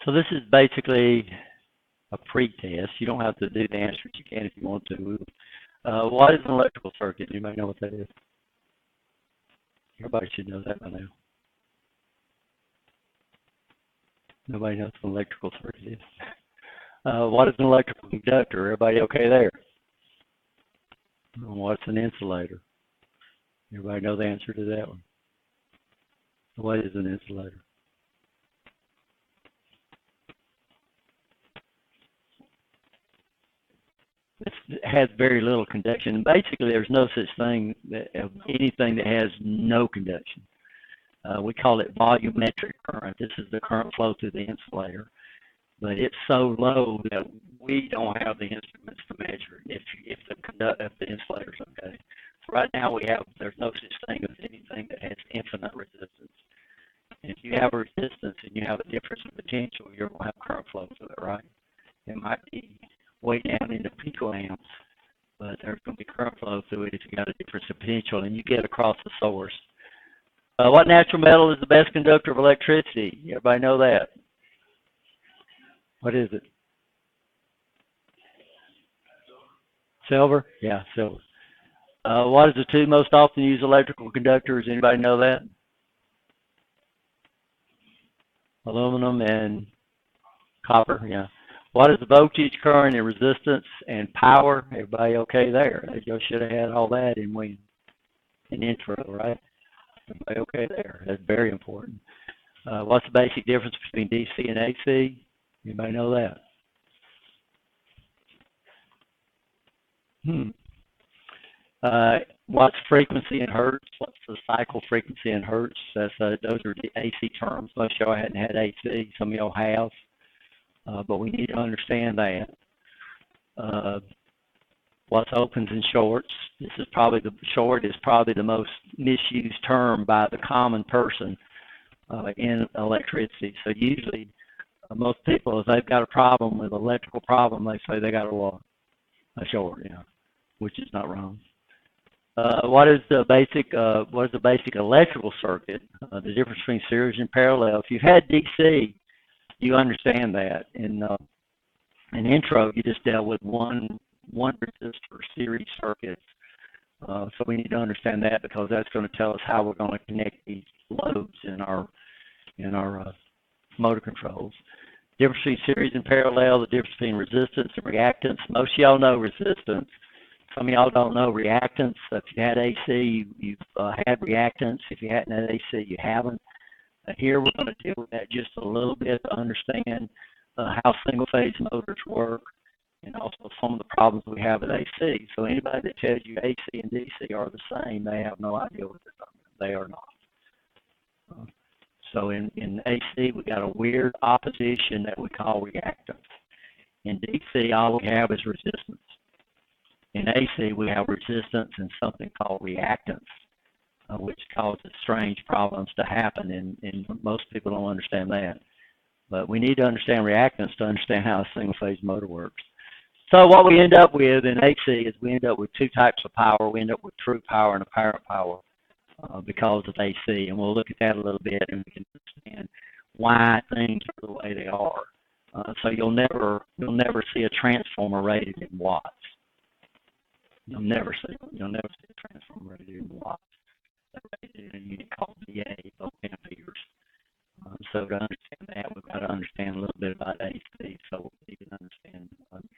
So this is basically a pre-test. You don't have to do the answers. You can if you want to. What is an electrical circuit? Anybody know what that is? Everybody should know that by now. Nobody knows what an electrical circuit is. What is an electrical conductor? Everybody okay there? What's an insulator? Everybody know the answer to that one? What is an insulator? This has very little conduction. Basically, there's no such thing that anything that has no conduction. We call it volumetric current. This is the current flow through the insulator, but it's so low that we don't have the instruments to measure if the insulator's okay. So right now there's no such thing as anything that has infinite resistance. If you have a resistance and you have a difference in potential, you're going to have current flow through it, right? It might be way down into picoamps, but there's going to be current flow through it if you got a difference in potential and you get across the source. What natural metal is the best conductor of electricity? Everybody know that? What is it? Silver? Yeah, silver. What is the two most often used electrical conductors? Anybody know that? Aluminum and copper, yeah. What is the voltage, current, and resistance and power? Everybody okay there? You should have had all that in intro, right? Everybody okay there? That's very important. What's the basic difference between DC and AC? Anybody know that? What's frequency in hertz? What's the cycle frequency in hertz? Those are the AC terms. Most of y'all hadn't had AC. Some of y'all have. But we need to understand that. What's opens and shorts? Short is probably the most misused term by the common person in electricity. So usually most people, if they've got a problem with electrical problem, they say they got a short, yeah, which is not wrong. What is the basic electrical circuit? The difference between series and parallel. If you've had DC, you understand that. In intro, you just dealt with one resistor series circuits. So we need to understand that because that's going to tell us how we're going to connect these loads in our motor controls. Difference between series and parallel, the difference between resistance and reactance. Most of y'all know resistance. Some of y'all don't know reactance. If you had AC, you've had reactance. If you hadn't had AC, you haven't. Here we're going to deal with that just a little bit to understand how single-phase motors work and also some of the problems we have with AC. So anybody that tells you AC and DC are the same, they have no idea what they are not. So in AC, we got a weird opposition that we call reactance. In DC, all we have is resistance. In AC, we have resistance and something called reactance, which causes strange problems to happen, and most people don't understand that. But we need to understand reactance to understand how a single-phase motor works. So what we end up with in AC is we end up with two types of power. We end up with true power and apparent power because of AC, and we'll look at that a little bit, and we can understand why things are the way they are. So you'll never see a transformer rated in watts. You'll never see a transformer rated in watts. They're rated in a unit called VA, amperes. So to understand that, we've got to understand a little bit about AC, so we can understand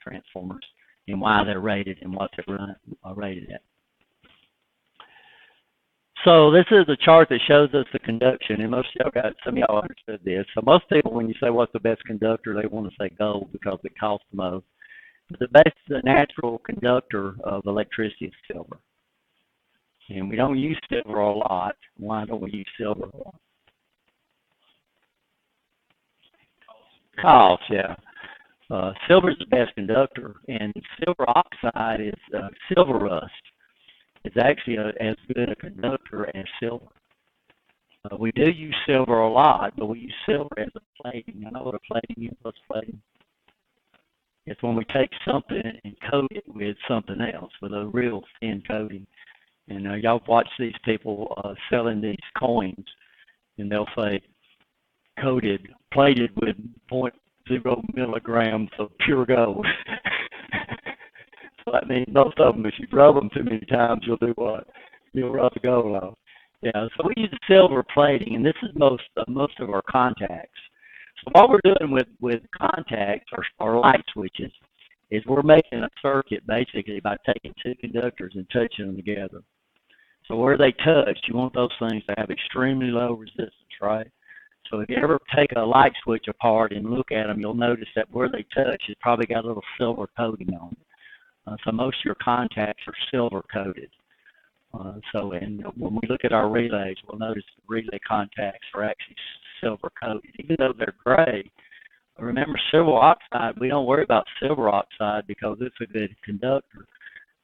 transformers and why they're rated and what they're rated at. So this is a chart that shows us the conduction, and some of y'all understood this. So most people, when you say what's the best conductor, they want to say gold because it costs the most. But the natural conductor of electricity is silver. And we don't use silver a lot. Why don't we use silver a lot? Cost, yeah. Silver is the best conductor, and silver oxide is silver rust. It's actually as good a conductor as silver. We do use silver a lot, but we use silver as a plating. I know what a plating is. What's plating? It's when we take something and coat it with something else, with a real thin coating. And y'all watch these people selling these coins, and they'll say, coated, plated with 0.0 milligrams of pure gold. So that means most of them, if you rub them too many times, you'll do what? You'll rub the gold off. Yeah, so we use silver plating, and this is most of our contacts. So what we're doing with contacts or light switches is we're making a circuit basically by taking two conductors and touching them together. So where they touch, you want those things to have extremely low resistance, right? So if you ever take a light switch apart and look at them, you'll notice that where they touch, it's probably got a little silver coating on it. So most of your contacts are silver coated. And when we look at our relays, we'll notice the relay contacts are actually silver coated, even though they're gray. Remember, silver oxide, we don't worry about silver oxide because it's a good conductor.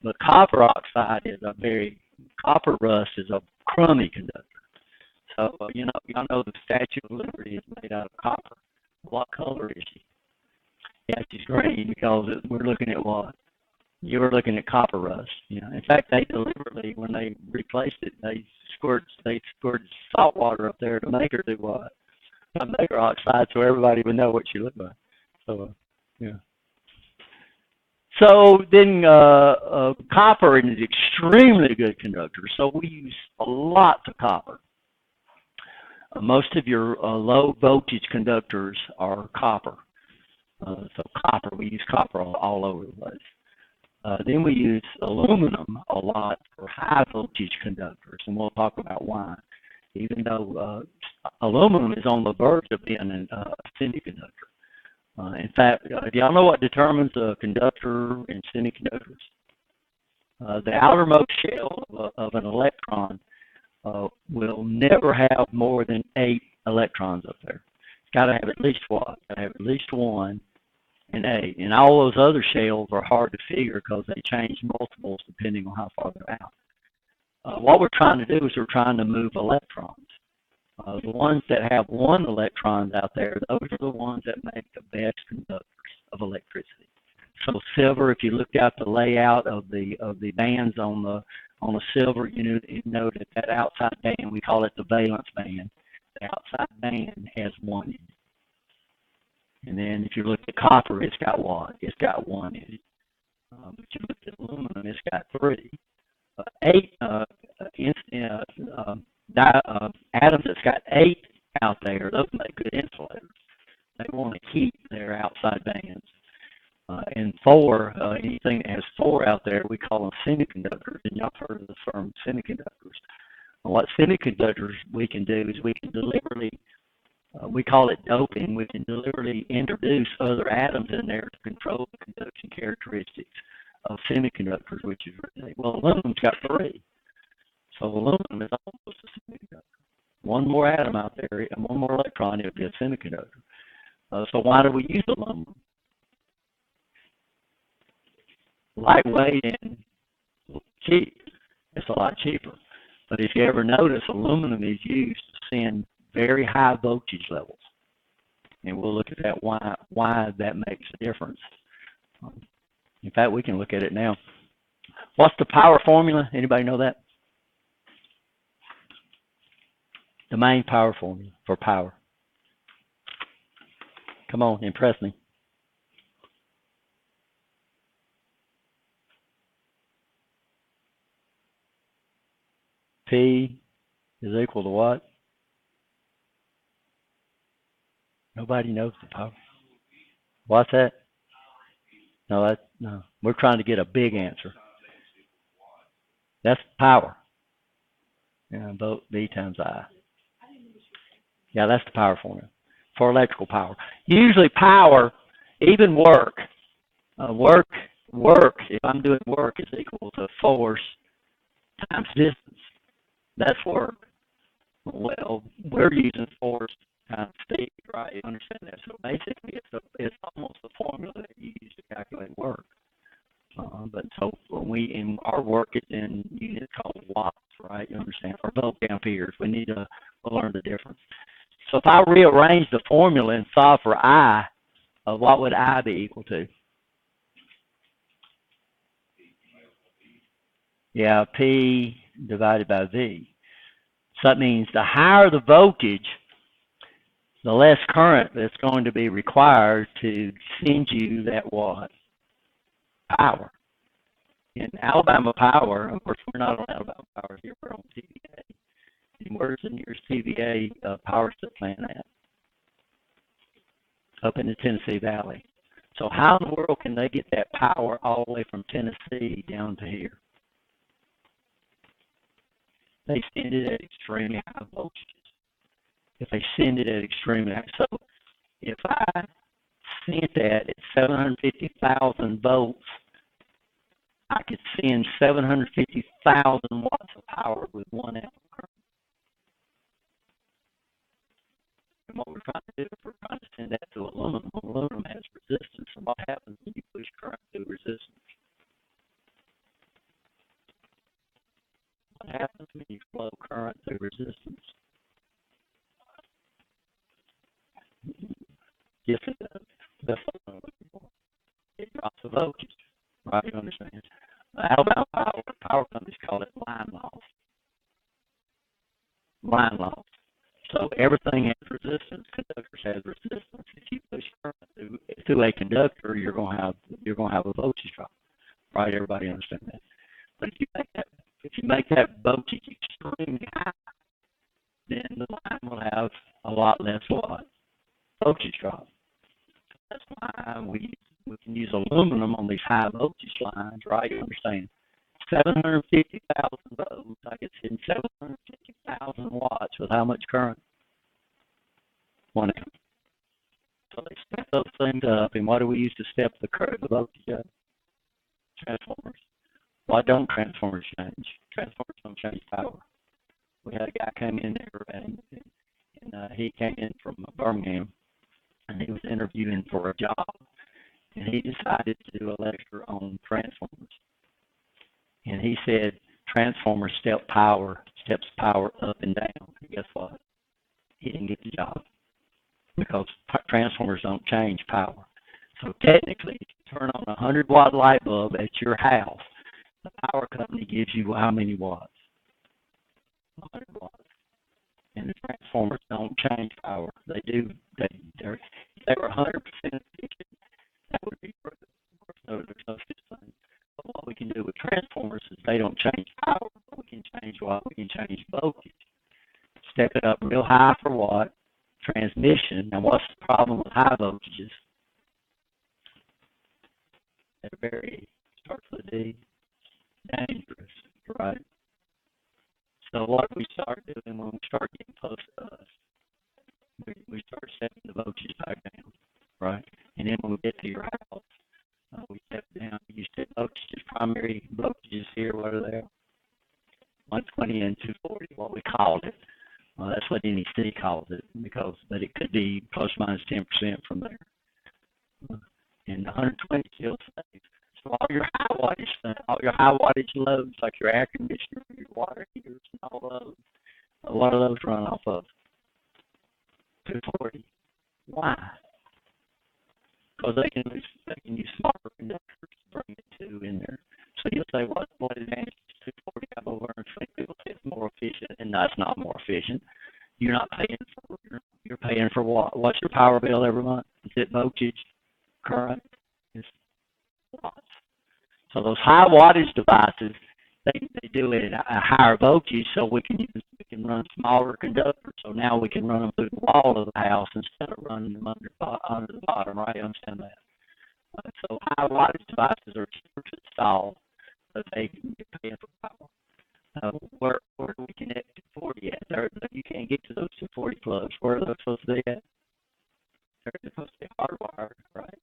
But copper oxide is copper rust is a crummy conductor. So, y'all know the Statue of Liberty is made out of copper. What color is she? Yeah, she's green because we're looking at what? You were looking at copper rust. In fact, they deliberately, when they replaced it, they squirted salt water up there to make her do what? Make her oxide so everybody would know what she looked like. So, yeah. So then copper is an extremely good conductor. So we use a lot of copper. Most of your low voltage conductors are copper. So copper, we use copper all over the place. Then we use aluminum a lot for high voltage conductors, and we'll talk about why. Even though aluminum is on the verge of being a semiconductor. In fact, do y'all know what determines a conductor in semiconductors? The outermost shell of an electron will never have more than 8 electrons up there. It's got to have at least what? It's got to have at least 1 and 8. And all those other shells are hard to figure because they change multiples depending on how far they're out. What we're trying to do is we're trying to move electrons. The ones that have 1 electron out there, those are the ones that make the best conductors of electricity. So silver, if you looked at the layout of the bands on a silver, you know that outside band, we call it the valence band. The outside band has 1 in it. And then if you look at copper, it's got what? It's got 1 in it. But you look at aluminum, it's got 3. 8 atoms that's got 8 out there, those make good insulators. They want to keep their outside bands. And 4, anything that has 4 out there, we call them semiconductors. And y'all heard of the term semiconductors. And what semiconductors we can do is we can deliberately, we call it doping, we can deliberately introduce other atoms in there to control the conduction characteristics of semiconductors, which is, well, aluminum's got 3. So aluminum is almost a semiconductor. 1 more atom out there and 1 more electron, it would be a semiconductor. So why do we use aluminum? Lightweight and cheap. It's a lot cheaper. But if you ever notice, aluminum is used to send very high voltage levels. And we'll look at that, why that makes a difference. In fact, we can look at it now. What's the power formula? Anybody know that? The main power formula for power. Come on, impress me. P is equal to what? Nobody knows the power. What's that? No. We're trying to get a big answer. That's power. Yeah, vote V times I. Yeah, that's the power formula for electrical power. Usually power, even work, if I'm doing work, is equal to force times distance. That's work. Well, we're using force times speed, right? You understand that? So basically, it's almost a formula that you use to calculate work. But so when our work is in units called watts, right? You understand? Or volt amperes. We need to learn the difference. So if I rearrange the formula and solve for I, what would I be equal to? Yeah, P divided by V. So that means the higher the voltage, the less current that's going to be required to send you that what? Power. In Alabama Power, of course, we're not on Alabama Power here, we're on TVA. And where's the nearest TVA power plant at? Up in the Tennessee Valley. So how in the world can they get that power all the way from Tennessee down to here? They send it at extremely high voltages. If they send it at extremely high, so if I sent that at 750,000 volts, I could send 750,000 watts of power with 1 amp current. And what we're trying to do is we're trying to send that to aluminum. Aluminum has resistance, and what happens when you push current through resistance? What happens when you flow current through resistance? Yes, it does. That's what I'm looking for. It drops the voltage. Right, you understand? Alabama Power companies call it line loss. Line loss. So everything has resistance. Conductors have resistance. If you push current through a conductor, you're going to have a voltage drop. Right? Everybody understand that. But if you make that voltage extremely high, then the line will have a lot less what? Voltage drop. That's why we can use aluminum on these high voltage lines, right? You understand? 750,000 volts. I could send 750,000 watts with how much current? 1 amp. So they step those things up, and what do we use to step the current, the voltage up? Transformers. Why don't transformers change? Transformers don't change power. We had a guy come in there, and he came in from Birmingham, and he was interviewing for a job, and he decided to do a lecture on transformers. And he said transformers steps power up and down. And guess what? He didn't get the job because transformers don't change power. So technically, if you turn on a 100-watt light bulb at your house, the power company gives you how many watts? 100 watts. And the transformers don't change power. They do. If they were 100% efficient, that would be perfect. Of course, no, there's no such thing. But what we can do with transformers is they don't change power, but we can change what? We can change voltage. Step it up real high for what? Transmission. Now, what's the problem with high voltages? They're very, starts with D, dangerous, right? So what we start doing when we start getting close to us, we start setting the voltage back down, right? And then when we get to your house, we step down. You set voltages, primary voltages here. What are they? 120 and 240, what we called it. That's what NEC calls it, but it could be plus minus 10% from there. And 120 still safe. So all your high wattage loads, like your air conditioner, your water heaters, and all those, a lot of those run off of 240. Why? Because they can use smarter conductors to bring it to in there. So you'll say, what advantage is 240 have over 120? People say it's more efficient, and that's not more efficient. You're not paying for you're paying for what? What's your power bill every month? Is it voltage, current? It's watts. So those high wattage devices, they do it at a higher voltage, so we can run smaller conductors. So now we can run them through the wall of the house instead of running them under the bottom. Right? You understand that? So high wattage devices are cheaper to install, but they can get paid for power. Where do we connect 240 at? You can't get to those 240 plugs. Where are those supposed to be at? They're supposed to be hardwired, right?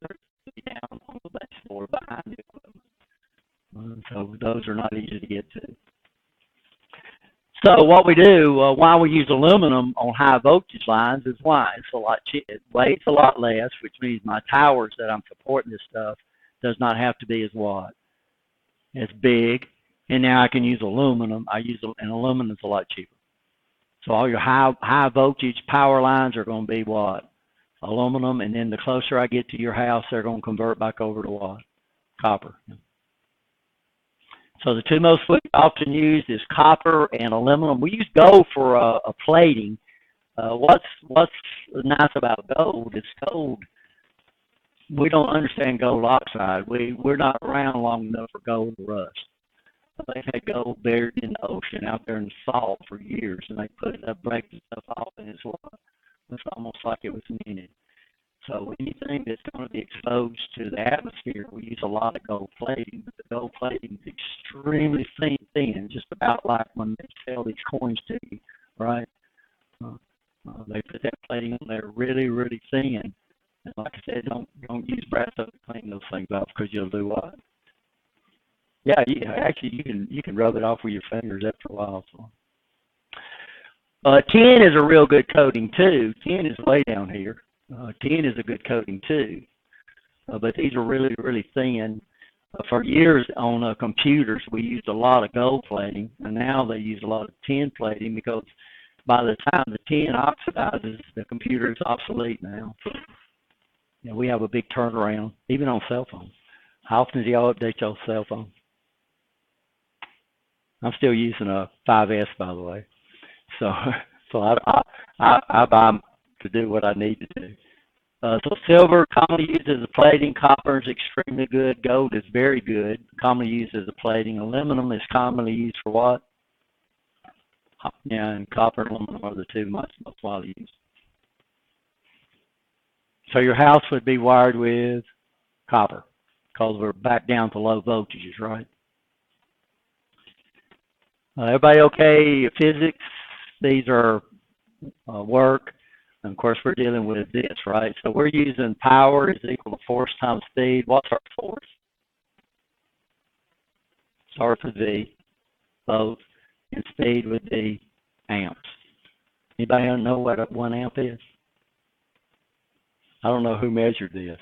They're supposed to be down on the base floor behind the equipment. So those are not easy to get to. So what we do, why we use aluminum on high voltage lines is why it's a lot cheaper. It weighs a lot less, which means my towers that I'm supporting this stuff does not have to be as what? As big. And now I can use aluminum. And aluminum is a lot cheaper. So all your high voltage power lines are going to be what? Aluminum. And then the closer I get to your house, they're going to convert back over to what? Copper. So the two most often used is copper and aluminum. We use gold for a plating. What's nice about gold is gold. We don't understand gold oxide. We're not around long enough for gold to rust. They've had gold buried in the ocean out there in the salt for years, and they put it up, break the stuff off, and it's almost like it was minted. So anything that's going to be exposed to the atmosphere, we use a lot of gold plating, but the gold plating is extremely thin, just about like when they sell these coins to you, right? Uh, they put that plating on there really, really thin. And like I said, don't use brass soap to clean those things off because you'll do what? Yeah, actually you can rub it off with your fingers after a while. So. Tin is a real good coating too. Tin is way down here. Tin is a good coating too, but these are really, really thin. For years on computers, we used a lot of gold plating, and now they use a lot of tin plating because by the time the tin oxidizes, the computer is obsolete now. So, you know, we have a big turnaround, even on cell phones. How often do y'all update your cell phone? I'm still using a 5S, by the way. So, I buy them to do what I need to do. So silver, commonly used as a plating. Copper is extremely good. Gold is very good, commonly used as a plating. Aluminum is commonly used for what? Yeah, and copper and aluminum are the two most widely used. So your house would be wired with copper because we're back down to low voltages, right? Everybody okay? Physics, these are work. And of course, we're dealing with this, right? So we're using power is equal to force times speed. What's our force? Starts with V, volts, and speed would be amps. Anybody know what 1 amp is? I don't know who measured this.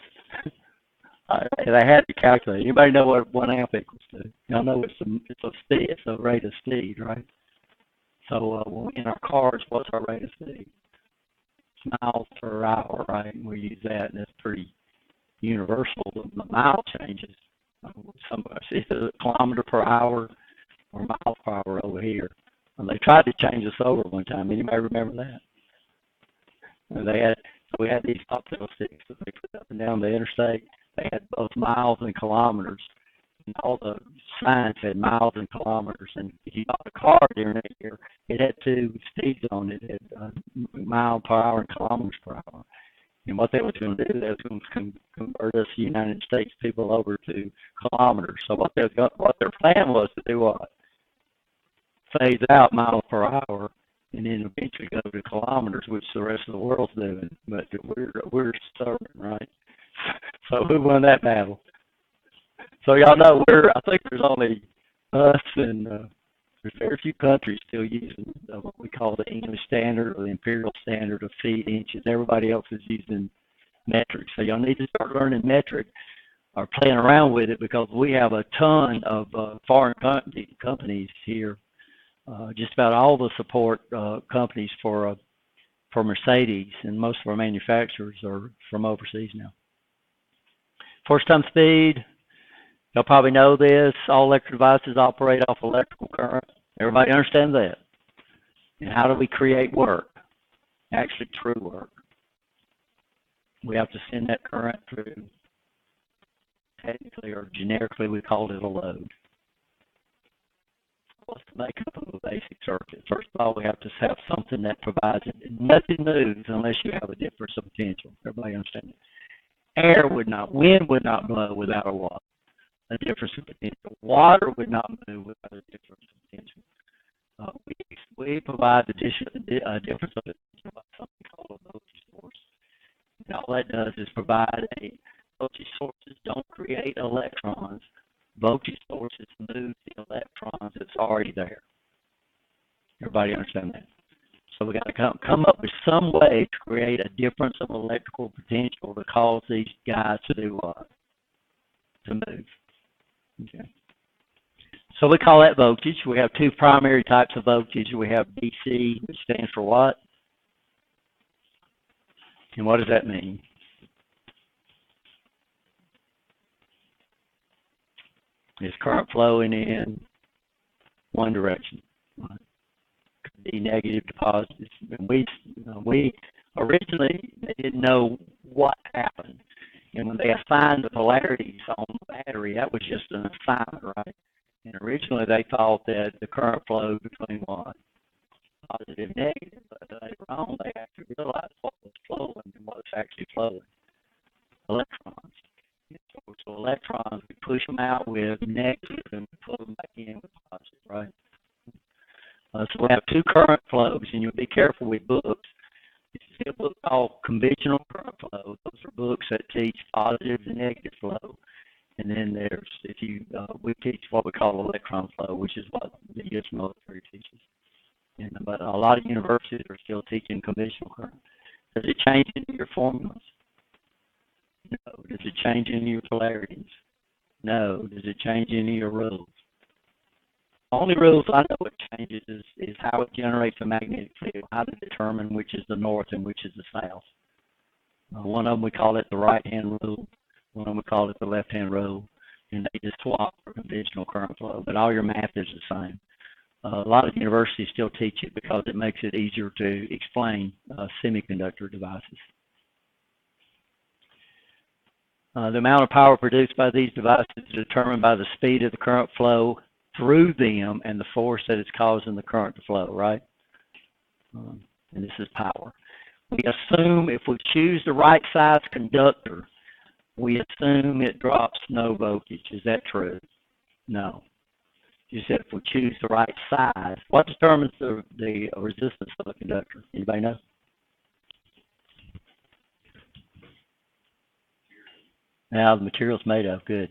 I had to calculate. Anybody know what 1 amp equals to? Y'all know it's a speed, it's a rate of speed, right? So when in our cars, what's our rate of speed? Miles per hour, right? And we use that, and it's pretty universal. The mile changes. It's a kilometer per hour or mile per hour over here. And they tried to change us over one time. Anybody remember that? And we had these optical sticks that they put up and down the interstate. They had both miles and kilometers. And all the signs had miles and kilometers. And if you bought a car during that year, it had two speeds on it. It had mile per hour and kilometers per hour. And what they was going to do, they was going to convert us United States people over to kilometers. So what their plan was to do what? Phase out miles per hour, and then eventually go to kilometers, which the rest of the world's doing. But we're stubborn, right? So who won that battle? So y'all know I think there's only us and there's very few countries still using what we call the English standard or the imperial standard of feet, inches. Everybody else is using metric. So y'all need to start learning metric or playing around with it because we have a ton of foreign companies here. Just about all the support companies for Mercedes, and most of our manufacturers are from overseas now. Force times speed. You'll probably know this. All electric devices operate off electrical current. Everybody understand that? And how do we create work? Actually, true work. We have to send that current through. Technically or generically, we call it a load. What's the makeup of a basic circuit? First of all, we have to have something that provides it. Nothing moves unless you have a difference of potential. Everybody understand it? Wind would not blow without a what? A difference of potential. Water would not move without a difference of potential. We provide a difference of potential by something called a voltage source. And all that does is provide voltage sources don't create electrons. Voltage sources move the electrons that's already there. Everybody understand that? So we got to come up with some way to create a difference of electrical potential to cause these guys to do what? To move. Okay. So we call that voltage. We have two primary types of voltage. We have DC, which stands for what? And what does that mean? It's current flowing in one direction. see negative deposits. And we originally they didn't know what happened. And when they assigned the polarities on the battery, that was just an assignment, right? And originally they thought that the current flowed between what? Positive, negative, but later on they actually realized what was flowing and what was actually flowing. Electrons. So electrons, we push them out with negative and pull them back in with positive, right? So we have two current flows, and you'll be careful with books. You see a book called Conventional Current Flow. Those are books that teach positive and negative flow. And then there's, we teach what we call electron flow, which is what the U.S. military teaches. But a lot of universities are still teaching conventional current. Does it change any of your formulas? No. Does it change any of your polarities? No. Does it change any of your rules? The only rules I know it changes is how it generates a magnetic field, how to determine which is the north and which is the south. One of them we call it the right-hand rule. One of them we call it the left-hand rule. And they just swap for conventional current flow. But all your math is the same. A lot of universities still teach it because it makes it easier to explain semiconductor devices. The amount of power produced by these devices is determined by the speed of the current flow through them and the force that is causing the current to flow, right? And this is power. We assume if we choose the right size conductor, we assume it drops no voltage. Is that true? No. You said if we choose the right size, what determines the resistance of a conductor? Anybody know? Now the material's made of. Good.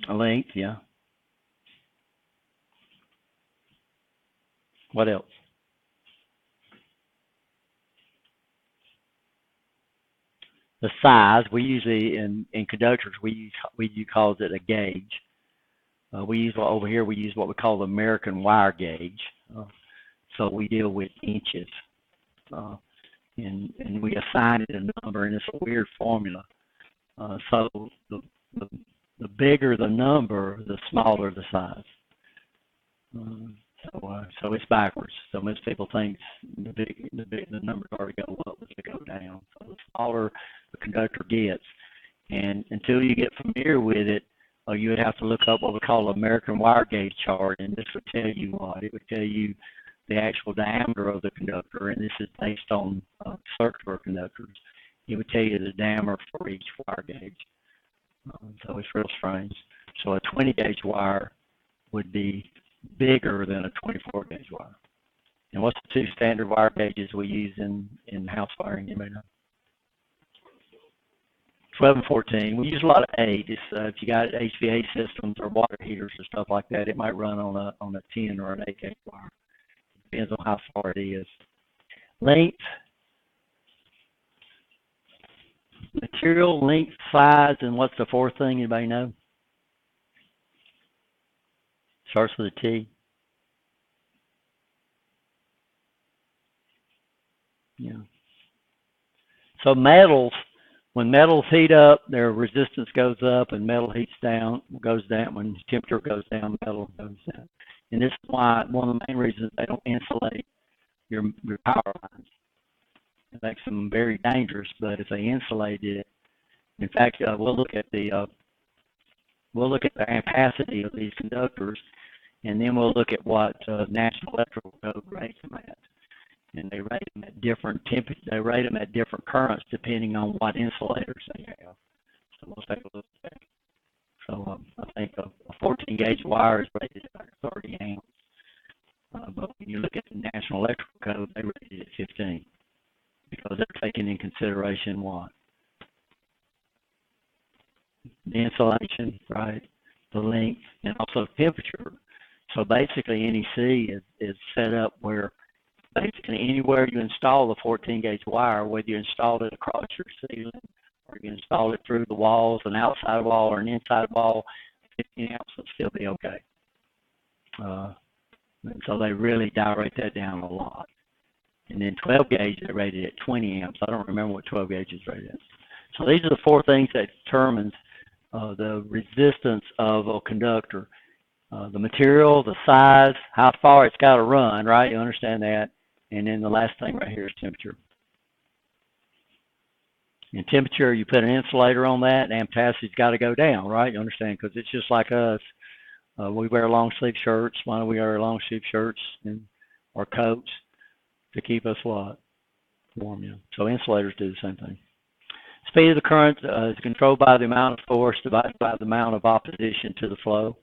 A length, yeah. What else? The size. We usually in conductors we call it a gauge. We use over here. We use what we call the American wire gauge. So we deal with inches, and we assign it a number, and it's a weird formula. So the bigger the number, the smaller the size. So it's backwards. So most people think the numbers already go up as they go down. So the smaller the conductor gets, and until you get familiar with it, you would have to look up what we call the American wire gauge chart, and this would tell you what it would tell you the actual diameter of the conductor, and this is based on circular conductors. It would tell you the diameter for each wire gauge. So it's real strange. So a 20 gauge wire would be bigger than a 24 gauge wire. And what's the two standard wire gauges we use in house wiring? Anybody know? 12 and 14. We use a lot of 8. If you got HVAC systems or water heaters or stuff like that, it might run on a 10 or an 8 gauge wire. Depends on how far it is. Length. Material, length, size, and what's the fourth thing? Anybody know? Starts with a T. Yeah. So metals, when metals heat up, their resistance goes up, and metal goes down. When temperature goes down, metal goes down. And this is why one of the main reasons they don't insulate your power lines. It makes them very dangerous. But if they insulate it, in fact, we'll look at the ampacity of these conductors, and then we'll look at what National Electrical Code rates them at. And they rate them at different temperatures. They rate them at different currents depending on what insulators they have. So we'll take a look at that. So I think a 14 gauge wire is rated at 30 amps. But when you look at the National Electrical Code, they rate it at 15 because they're taking in consideration what? The insulation, right? The length, and also temperature. So basically, NEC is set up where basically anywhere you install the 14 gauge wire, whether you install it across your ceiling or you install it through the walls, an outside wall or an inside wall, 15 amps will still be okay. And so they really dilate that down a lot. And then 12 gauge, they rated at 20 amps. I don't remember what 12 gauge is rated at. So these are the four things that determines the resistance of a conductor. The material, the size, how far it's got to run, right? You understand that. And then the last thing right here is temperature. In temperature, you put an insulator on that, and amperacity's got to go down, right? You understand? Because it's just like us. We wear long sleeve shirts. Why do we wear long sleeve shirts or coats? To keep us what? Warm, yeah. So insulators do the same thing. Speed of the current is controlled by the amount of force divided by the amount of opposition to the flow.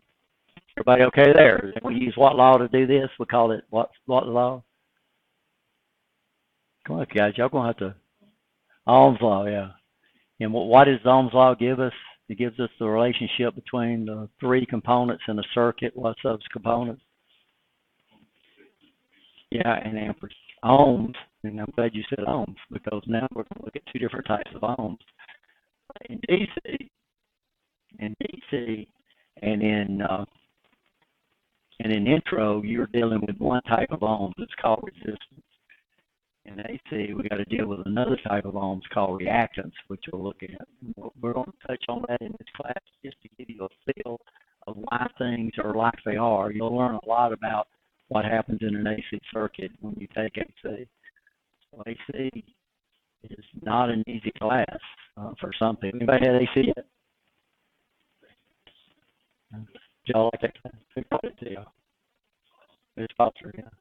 Everybody okay there? We use what law to do this? We call it what law? Come on, guys. Y'all going to have to... Ohm's law, yeah. And what does Ohm's law give us? It gives us the relationship between the three components in a circuit. What's those components? Yeah, and amperes. Ohms, and I'm glad you said ohms, because now we're going to look at two different types of ohms. In DC, and in intro, you're dealing with one type of ohms. It's called resistance. In AC, we got to deal with another type of ohms called reactance, which we'll look at. We're going to touch on that in this class just to give you a feel of why things are like they are. You'll learn a lot about what happens in an AC circuit when you take AC. So AC is not an easy class for some people. Anybody had AC yet? Did y'all like that class? Who taught it to y'all? It's Foster, yeah.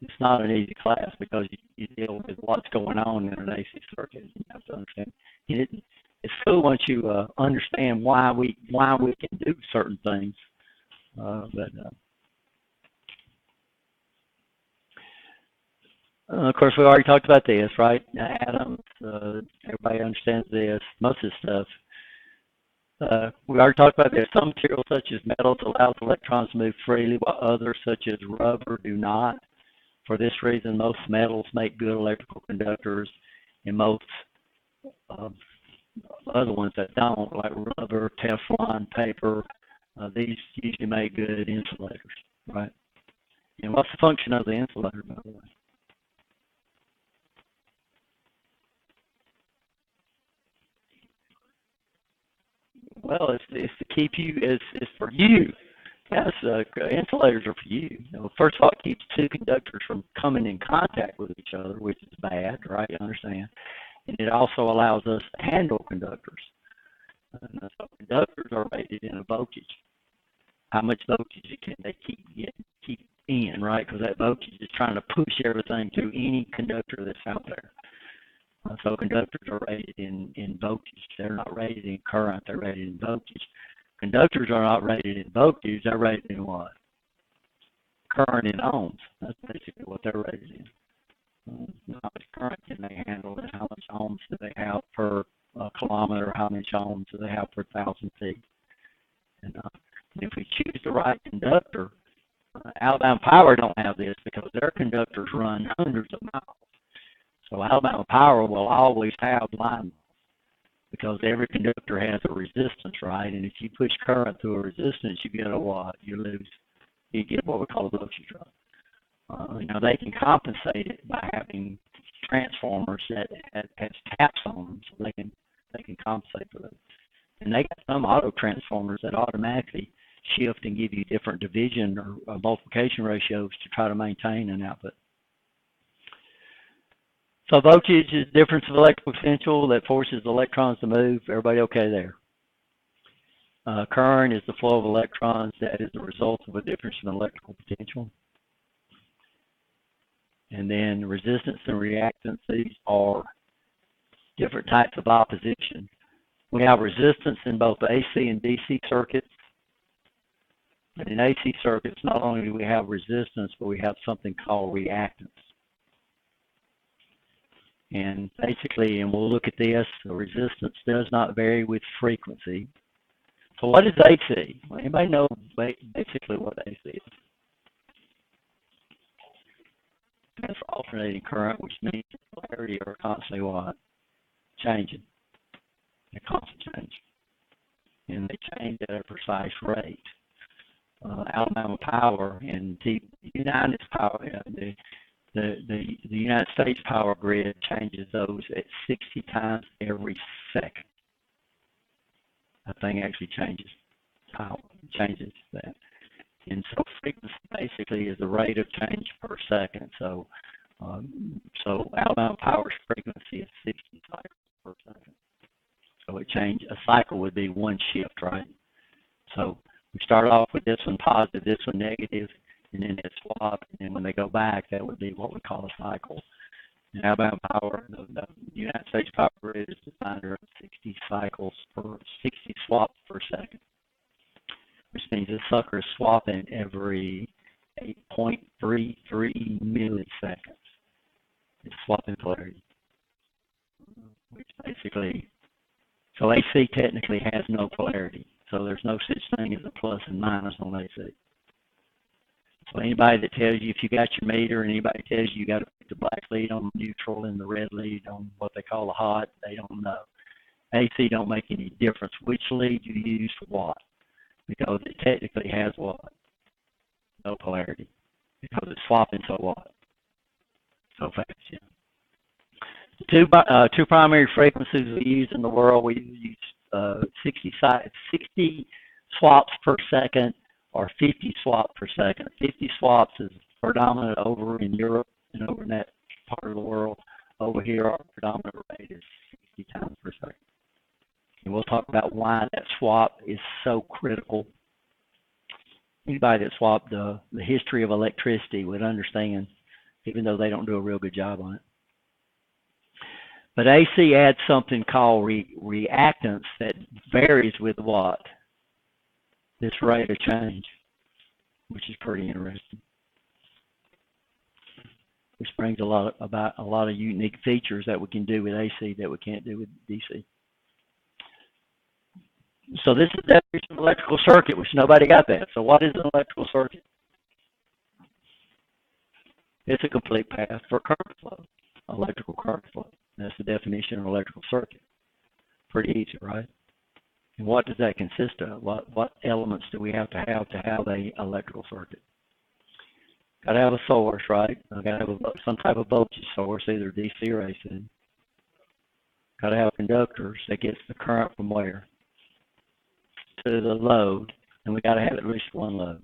It's not an easy class because you deal with what's going on in an AC circuit. You have to understand. It's cool once you understand why we can do certain things. Of course, we already talked about this, right? Atoms. Everybody understands this. Most of this stuff. We already talked about this. Some materials, such as metals, allows electrons to move freely, while others, such as rubber, do not. For this reason, most metals make good electrical conductors, and most other ones that don't, like rubber, Teflon, paper, these usually make good insulators, right? And what's the function of the insulator, by the way? Well, it's to keep you. It's for you. Yes, insulators are for you. First of all, it keeps two conductors from coming in contact with each other, which is bad, right? You understand? And it also allows us to handle conductors. So conductors are rated in a voltage. How much voltage can they keep in, right? Because that voltage is trying to push everything through any conductor that's out there. So conductors are rated in voltage. They're not rated in current. They're rated in voltage. Conductors are not rated in voltage. They're rated in what? Current in ohms. That's basically what they're rated in. How much current can they handle, and how much ohms do they have per kilometer? How much ohms do they have per 1,000 feet? And if we choose the right conductor, Alabama Power don't have this because their conductors run hundreds of miles. So Alabama Power will always have line loss because every conductor has a resistance, right? And if you push current through a resistance, you get a what? You get what we call a voltage drop. They can compensate it by having transformers that has taps on them, so they can compensate for that. And they got some auto transformers that automatically shift and give you different division or multiplication ratios to try to maintain an output. So voltage is the difference of electrical potential that forces electrons to move. Everybody okay there? Current is the flow of electrons that is the result of a difference in electrical potential. And then resistance and reactance, these are different types of opposition. We have resistance in both the AC and DC circuits. And in AC circuits, not only do we have resistance, but we have something called reactance. And basically, and we'll look at this, the resistance does not vary with frequency. So what is AC? Anybody know basically what AC is? That's alternating current, which means the polarity are constantly what? Changing. They're constantly changing. And they change at a precise rate. Alabama Power and the United Power, the United States power grid changes those at 60 times every second. That thing actually changes that. And so frequency basically is the rate of change per second. So Alabama Power's frequency is 60 cycles per second. So a cycle would be one shift, right? So we start off with this one positive, this one negative, and then it swap, and then when they go back, that would be what we call a cycle. And Alabama Power, the United States Power Grid is designed around 60 swaps per second, which means this sucker is swapping every 8.33 milliseconds. It's swapping polarity, which basically, so AC technically has no polarity. So there's no such thing as a plus and minus on AC. So anybody that tells you, if you got your meter and anybody tells you got to put the black lead on neutral and the red lead on what they call a hot, they don't know. AC don't make any difference which lead you use for what, because it technically has what? No polarity, because it's swapping so fast. Yeah. The two primary frequencies we use in the world, we use 60 swaps per second or 50 swaps per second. 50 swaps is predominant over in Europe and over in that part of the world. Over here, our predominant rate is 60 times per second. And we'll talk about why that swap is so critical. Anybody that swapped the history of electricity would understand, even though they don't do a real good job on it. But AC adds something called reactance that varies with what? This rate of change, which is pretty interesting. Which brings a lot of unique features that we can do with AC that we can't do with DC. So this is the definition of electrical circuit, which nobody got that. So what is an electrical circuit? It's a complete path for current flow, electrical current flow. That's the definition of an electrical circuit. Pretty easy, right? And what does that consist of? What elements do we have a electrical circuit? Got to have a source, right? Got to have some type of voltage source, either DC or AC. Got to have conductors that gets the current from where? To the load, and we got to have at least one load.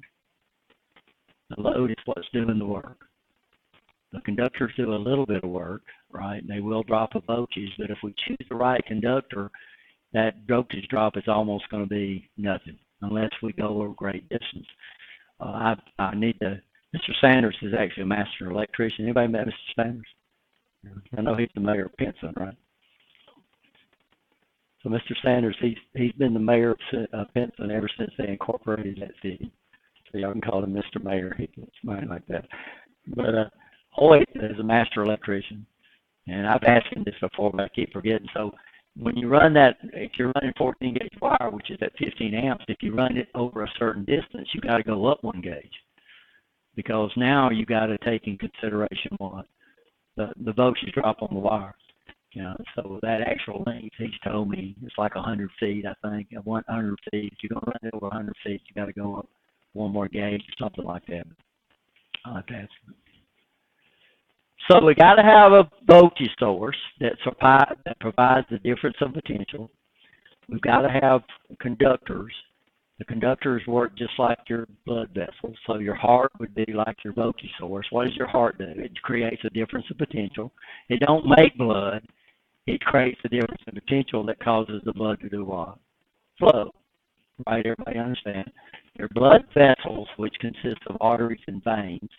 The load is what's doing the work. The conductors do a little bit of work, right? They will drop a voltage, but if we choose the right conductor, that voltage drop is almost going to be nothing unless we go a great distance. I need to. Mr. Sanders is actually a master electrician. Anybody met Mr. Sanders? I know he's the mayor of Pinson, right? So Mr. Sanders, he's been the mayor of Pinson ever since they incorporated that city. So y'all can call him Mr. Mayor. He gets mine like that. But Hoyt is a master electrician, and I've asked him this before, but I keep forgetting. So when you run that, if you're running 14 gauge wire, which is at 15 amps, if you run it over a certain distance, you got to go up 1 gauge, because now you got to take in consideration what the voltage drop on the wire. You know, so that actual length, he's told me, it's like 100 feet, I think. At 100 feet, if you're going to run it over 100 feet, you got to go up 1 more gauge or something like that. I'll have to ask him. So we got to have a voltage source that provides the difference of potential. We've got to have conductors. The conductors work just like your blood vessels. So your heart would be like your voltage source. What does your heart do? It creates a difference of potential. It don't make blood. It creates a difference in potential that causes the blood to do what? Flow. Right? Everybody understand? Your blood vessels, which consist of arteries and veins,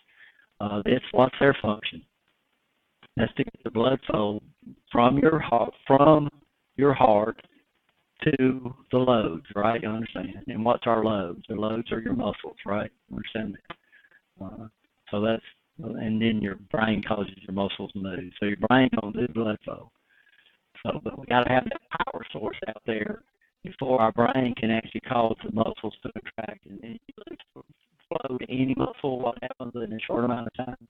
what's their function? That's to get the blood flow from your heart to the loads, right? You understand? And what's our loads? The loads are your muscles, right? Understand that? So that's, and then your brain causes your muscles to move. So your brain don't do blood flow. So, but we got to have that power source out there before our brain can actually cause the muscles to contract. And then you lose flow to any muscle. What happens in a short amount of time?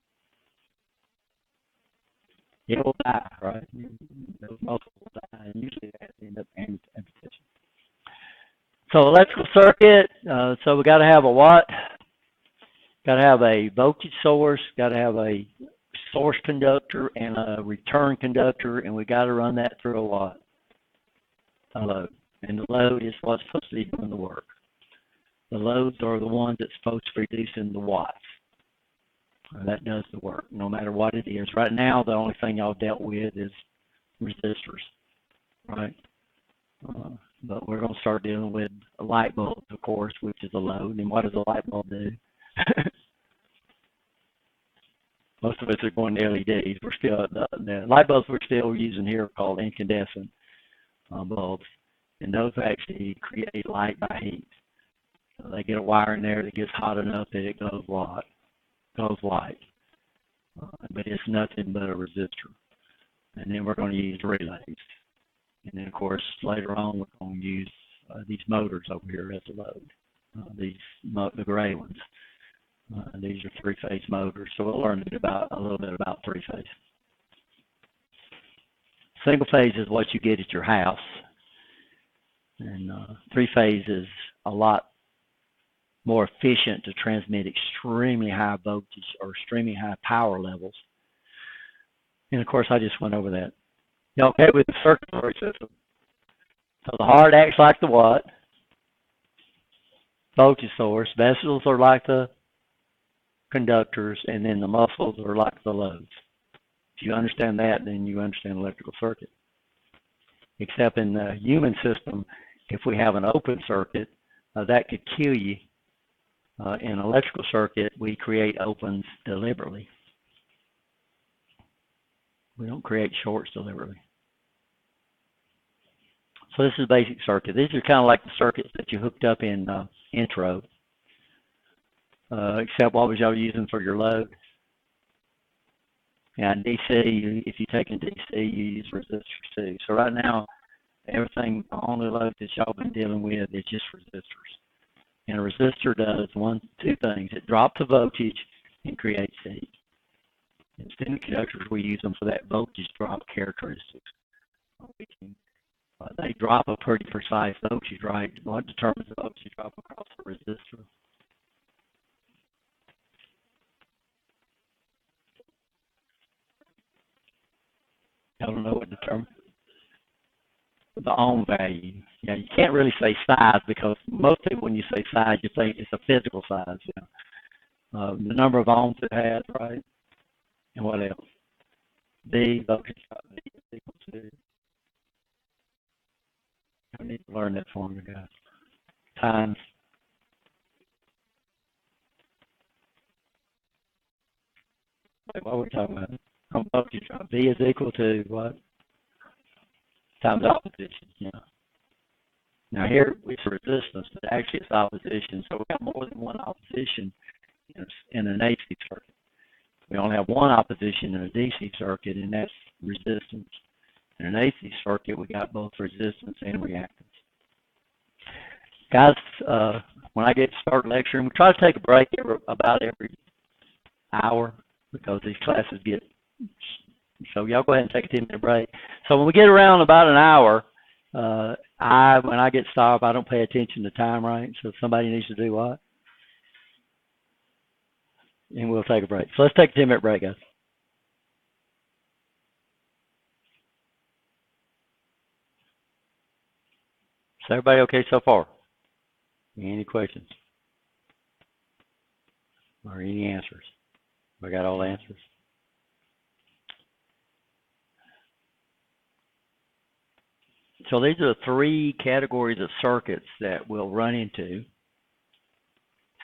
It will die, right? Those muscles will die, and usually that ends up amputation. So electrical circuit. So we got to have a what? Got to have a voltage source. Got to have a source conductor and a return conductor, and we got to run that through a what? A load. and the load is what's supposed to be doing the work. The loads are the ones that's supposed to be producing the watts. That does the work, no matter what it is. Right now, the only thing y'all dealt with is resistors, right? But we're going to start dealing with light bulbs, of course, which is a load. And what does a light bulb do? Most of us are going to LEDs. We're still the light bulbs we're still using here are called incandescent bulbs, and those actually create light by heat. So they get a wire in there that gets hot enough that it goes light, but it's nothing but a resistor. And then we're going to use relays, and then of course later on we're going to use these motors over here as a load. The gray ones. These are three-phase motors, so we'll learn a little bit about three-phase. Single-phase is what you get at your house, and three-phase is a lot more efficient to transmit extremely high voltage or extremely high power levels. And of course, I just went over that. You okay with the circulatory system? So the heart acts like the what? Voltage source. Vessels are like the conductors, and then the muscles are like the loads. If you understand that, then you understand electrical circuit. Except in the human system, if we have an open circuit, that could kill you. In an electrical circuit, we create opens deliberately. We don't create shorts deliberately. So this is basic circuit. These are kind of like the circuits that you hooked up in intro. Except what was y'all using for your load? Yeah, DC, if you take in DC, you use resistors too. So right now, everything on the load that y'all been dealing with is just resistors. And a resistor does two things. It drops the voltage and creates heat. In semiconductors, we use them for that voltage drop characteristics. They drop a pretty precise voltage, right? What determines the voltage drop across the resistor? I don't know what determines the ohm value. Yeah, you can't really say size because most people, when you say size, you think it's a physical size. Yeah. The number of ohms it has, right? And what else? V, voltage drop V is equal to. I need to learn that formula, guys. Times. What are we talking about? Voltage drop V is equal to what? Times opposition. Yeah. Now here it's resistance, but actually it's opposition. So we got more than one opposition in an AC circuit. We only have one opposition in a DC circuit, and that's resistance. In an AC circuit, we got both resistance and reactance. Guys, when I get started lecturing, we try to take a break about every hour because these classes get, so y'all go ahead and take a 10-minute break. So when we get around about an hour, when I get stopped, I don't pay attention to time, right? So somebody needs to do what? And we'll take a break. So let's take a 10-minute break, guys. Is everybody okay so far? Any questions? Or any answers? We got all the answers? So these are the three categories of circuits that we'll run into.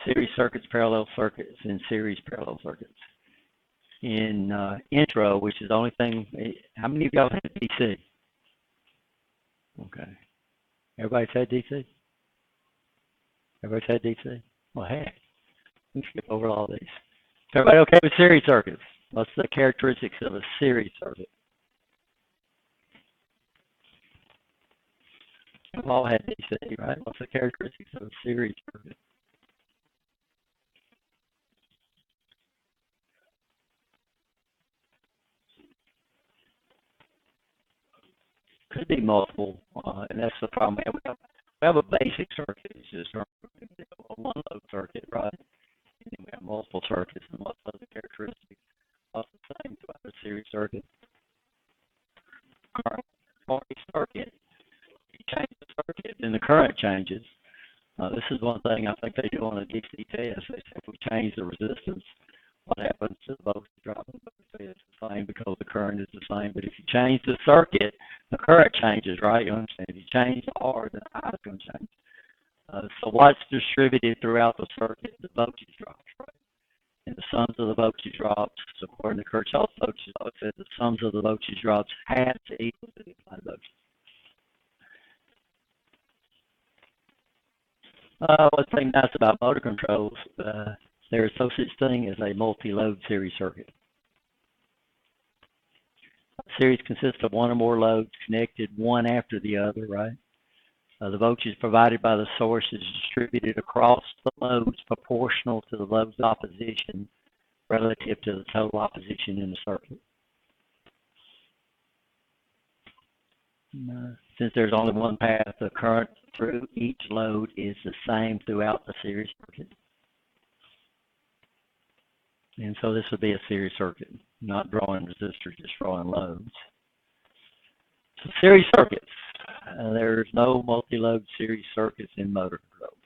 Series circuits, parallel circuits, and series parallel circuits. In intro, which is the only thing, how many of y'all had DC? Okay. Everybody's had DC? Everybody's had DC? Well, heck, let's skip over all these. Is everybody okay with series circuits? What's the characteristics of a series circuit? We've all had DC, right? What's the characteristics of a series circuit? Could be multiple, and that's the problem. We have a basic circuit, it's just a one-load circuit, right? And then we have multiple circuits, and what's the other characteristics? What's the same about a series circuit? All right, for a circuit, you change the circuit and the current changes. This is one thing I think they do on a DC test. They say if we change the resistance, what happens to the voltage drop? They say it's the same because the current is the same. But if you change the circuit, the current changes, right? You understand? If you change the R, then the I is going to change. So what's distributed throughout the circuit? The voltage drops, right? And the sums of the voltage drops, so according to Kirchhoff's voltage law, it says the sums of the voltage drops have to equal the applied voltage. One thing nice about motor controls, there is no such thing as a multi-load series circuit. A series consists of one or more loads connected one after the other, right? The voltage provided by the source is distributed across the loads proportional to the load's opposition relative to the total opposition in the circuit. Since there's only one path, the current through each load is the same throughout the series circuit. And so this would be a series circuit, not drawing resistors, just drawing loads. So series circuits. There's no multi-load series circuits in motor control.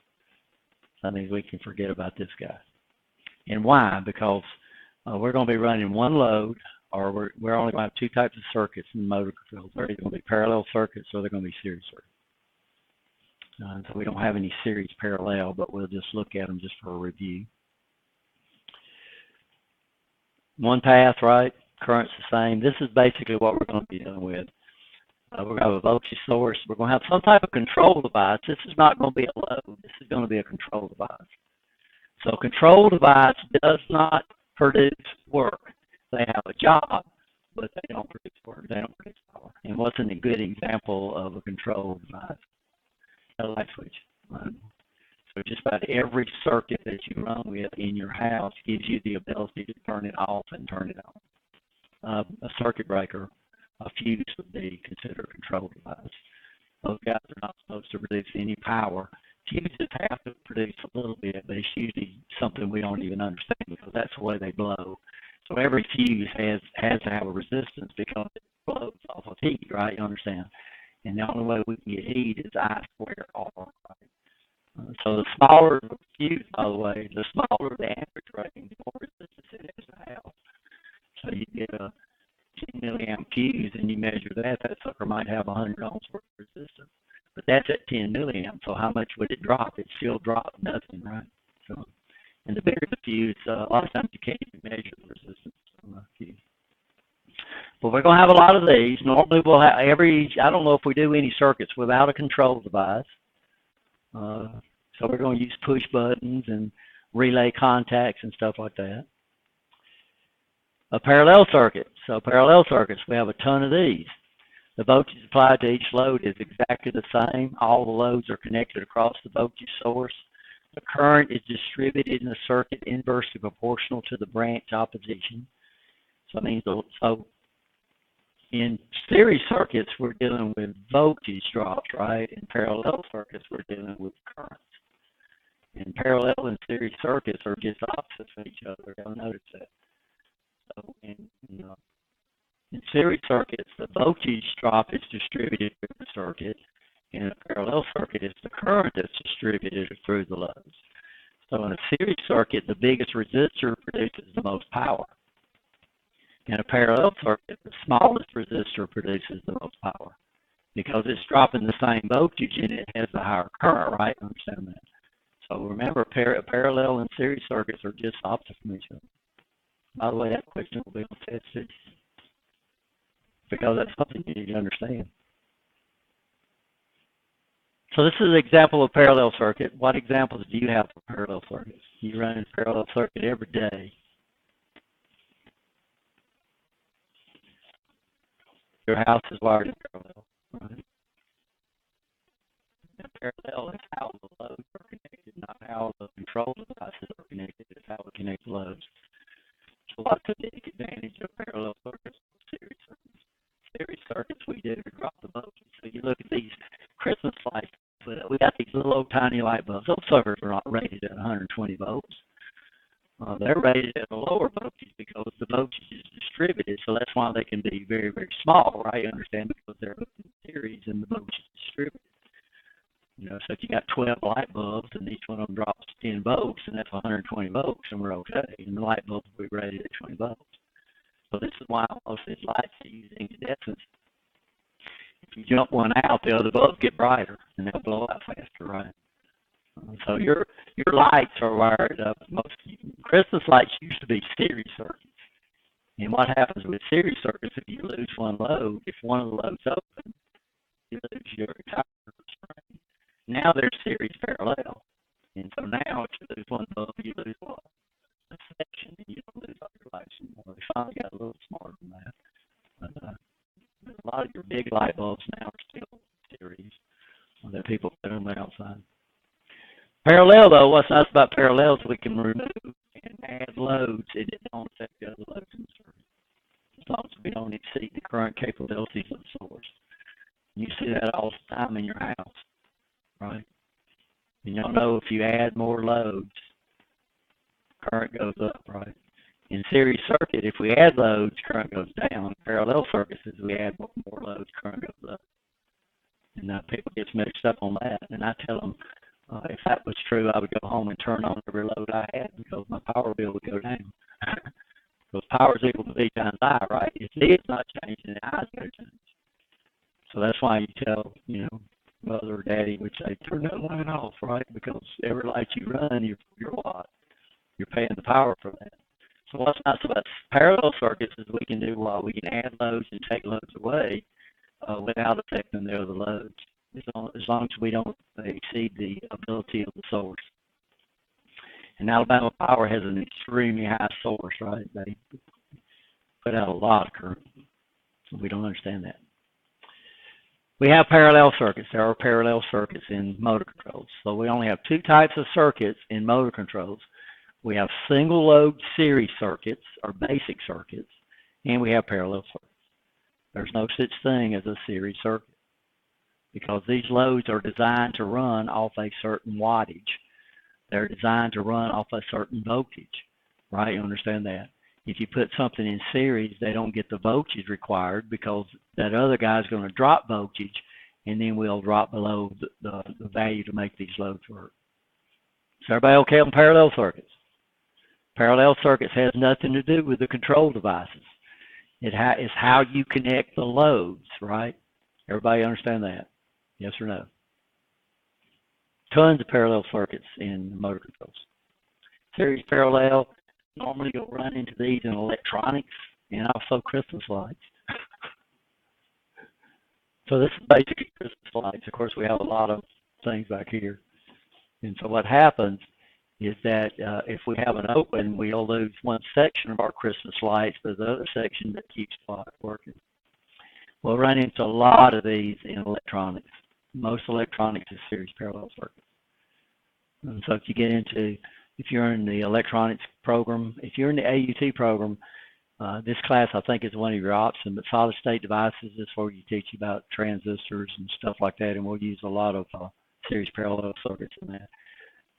That means we can forget about this guy. And why? Because we're going to be running one load, or we're only going to have two types of circuits in motor control. They're either going to be parallel circuits or they're going to be series circuits. So we don't have any series parallel, but we'll just look at them just for a review. One path, right? Current's the same. This is basically what we're going to be dealing with. We're going to have a voltage source. We're going to have some type of control device. This is not going to be a load. This is going to be a control device. So a control device does not produce work. They have a job, but they don't produce work. They don't produce power. And what's a good example of a control device? A light switch. So just about every circuit that you run with in your house gives you the ability to turn it off and turn it on. A circuit breaker, a fuse would be considered a control device. Those guys are not supposed to produce any power. Fuses have to produce a little bit, but it's usually something we don't even understand because that's the way they blow. So every fuse has to have a resistance because it blows off of heat, right? You understand? And the only way we can get heat is I squared R, right? So the smaller the fuse, by the way, the smaller the amperage rating, the more resistance it is to have. So you get a 10 milliamp fuse and you measure that sucker might have 100 ohms worth of resistance. But that's at 10 milliamp, so how much would it drop? It still dropped nothing, right? So, and the bigger the fuse, a lot of times you can't even measure the resistance on the fuse. But we're going to have a lot of these. Normally we'll have I don't know if we do any circuits without a control device. So we're going to use push buttons and relay contacts and stuff like that. A parallel circuit. So parallel circuits, we have a ton of these. The voltage applied to each load is exactly the same. All the loads are connected across the voltage source. The current is distributed in the circuit inversely proportional to the branch opposition. So that means, so in series circuits, we're dealing with voltage drops, right? In parallel circuits, we're dealing with currents. And parallel and series circuits are just opposites of each other. You'll notice that. So in series circuits, the voltage drop is distributed through the circuit. In a parallel circuit, it's the current that's distributed through the loads. So in a series circuit, the biggest resistor produces the most power. In a parallel circuit, the smallest resistor produces the most power because it's dropping the same voltage and it has the higher current, right? Understand that? So remember, parallel and series circuits are just opposite from each other. By the way, that question will be on test 6 because that's something you need to understand. So this is an example of parallel circuit. What examples do you have for parallel circuits? You run a parallel circuit every day. Your house is wired in parallel, right? And parallel is how the loads are connected, not how the control devices are connected. It's how we connect the loads. So what's the big advantage of parallel circuits? Series circuits. Series circuits, we do to drop the voltage. So you look at these Christmas lights. We got these little old tiny light bulbs. Those suckers are not rated at 120 volts. They're rated at a lower voltage because the voltage is distributed. So that's why they can be very, very small, right? You understand? Because they're in series and the voltage is distributed. So if you got 12 light bulbs and each one of them drops 10 volts, and that's 120 volts, and we're okay. And the light bulbs will be rated at 20 volts. So this is why most of these lights are using incandescence. If you jump one out, the other bulbs get brighter, and they'll blow out faster, right? So your lights are wired up. Most Christmas lights used to be series circuits. And what happens with series circuits, if you lose one load, if one of the loads open, you lose your entire string. Now they're series parallel. And so now if you lose one bulb, you lose what? A section, and you don't lose all your lights anymore. They finally got a little smarter than that. But a lot of your big light bulbs now are still series that people put on the outside. Parallel, though, what's nice about parallels, we can remove and add loads. It don't affect the other loads in the circuit, as long as we don't exceed the current capabilities of the source. You see that all the time in your house, right? And you'll know if you add more loads, current goes up, right? In series circuit, if we add loads, current goes down. Parallel circuits, as we add more loads, current goes up. And people get mixed up on that. And I tell them, if that was true, I would go home and turn on every load I had because my power bill would go down. Because power is equal to V times I, right? If V is not changing, the I's got to change. So that's why you tell, mother or daddy would say, turn that line off, right? Because every light you run, you're what? You're paying the power for that. So what's nice about parallel circuits is we can do what? We can add loads and take loads away without affecting the other loads, as long as we don't exceed the ability of the source. And Alabama Power has an extremely high source, right? They put out a lot of current, so we don't understand that. We have parallel circuits. There are parallel circuits in motor controls. So we only have two types of circuits in motor controls. We have single load series circuits, or basic circuits, and we have parallel circuits. There's no such thing as a series circuit because these loads are designed to run off a certain wattage. They're designed to run off a certain voltage, right? You understand that? If you put something in series, they don't get the voltage required because that other guy's going to drop voltage, and then we'll drop below the value to make these loads work. Is everybody okay on parallel circuits? Parallel circuits has nothing to do with the control devices. It's how you connect the loads, right? Everybody understand that? Yes or no? Tons of parallel circuits in motor controls. Series parallel, normally you'll run into these in electronics and also Christmas lights. So this is basically Christmas lights. Of course, we have a lot of things back here. And so what happens is that if we have an open, we'll lose one section of our Christmas lights, but the other section that keeps the light working. We'll run into a lot of these in electronics. Most electronics is series parallel circuits. And so if you're in the electronics program, if you're in the AUT program, this class I think is one of your options, but solid state devices is where you teach about transistors and stuff like that, and we'll use a lot of series parallel circuits in that.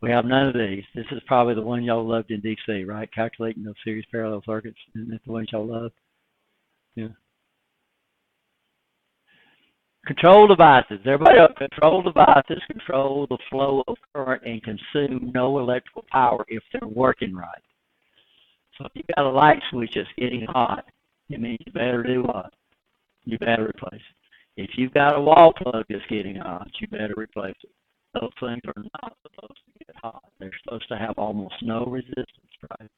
We have none of these. This is probably the one y'all loved in DC, right? Calculating those series parallel circuits. Isn't that the ones y'all loved? Yeah. Control devices. Everybody up. Control devices control the flow of current and consume no electrical power if they're working right. So if you've got a light switch that's getting hot, it means you better do what? You better replace it. If you've got a wall plug that's getting hot, you better replace it. Those things are not supposed to get hot. They're supposed to have almost no resistance, right?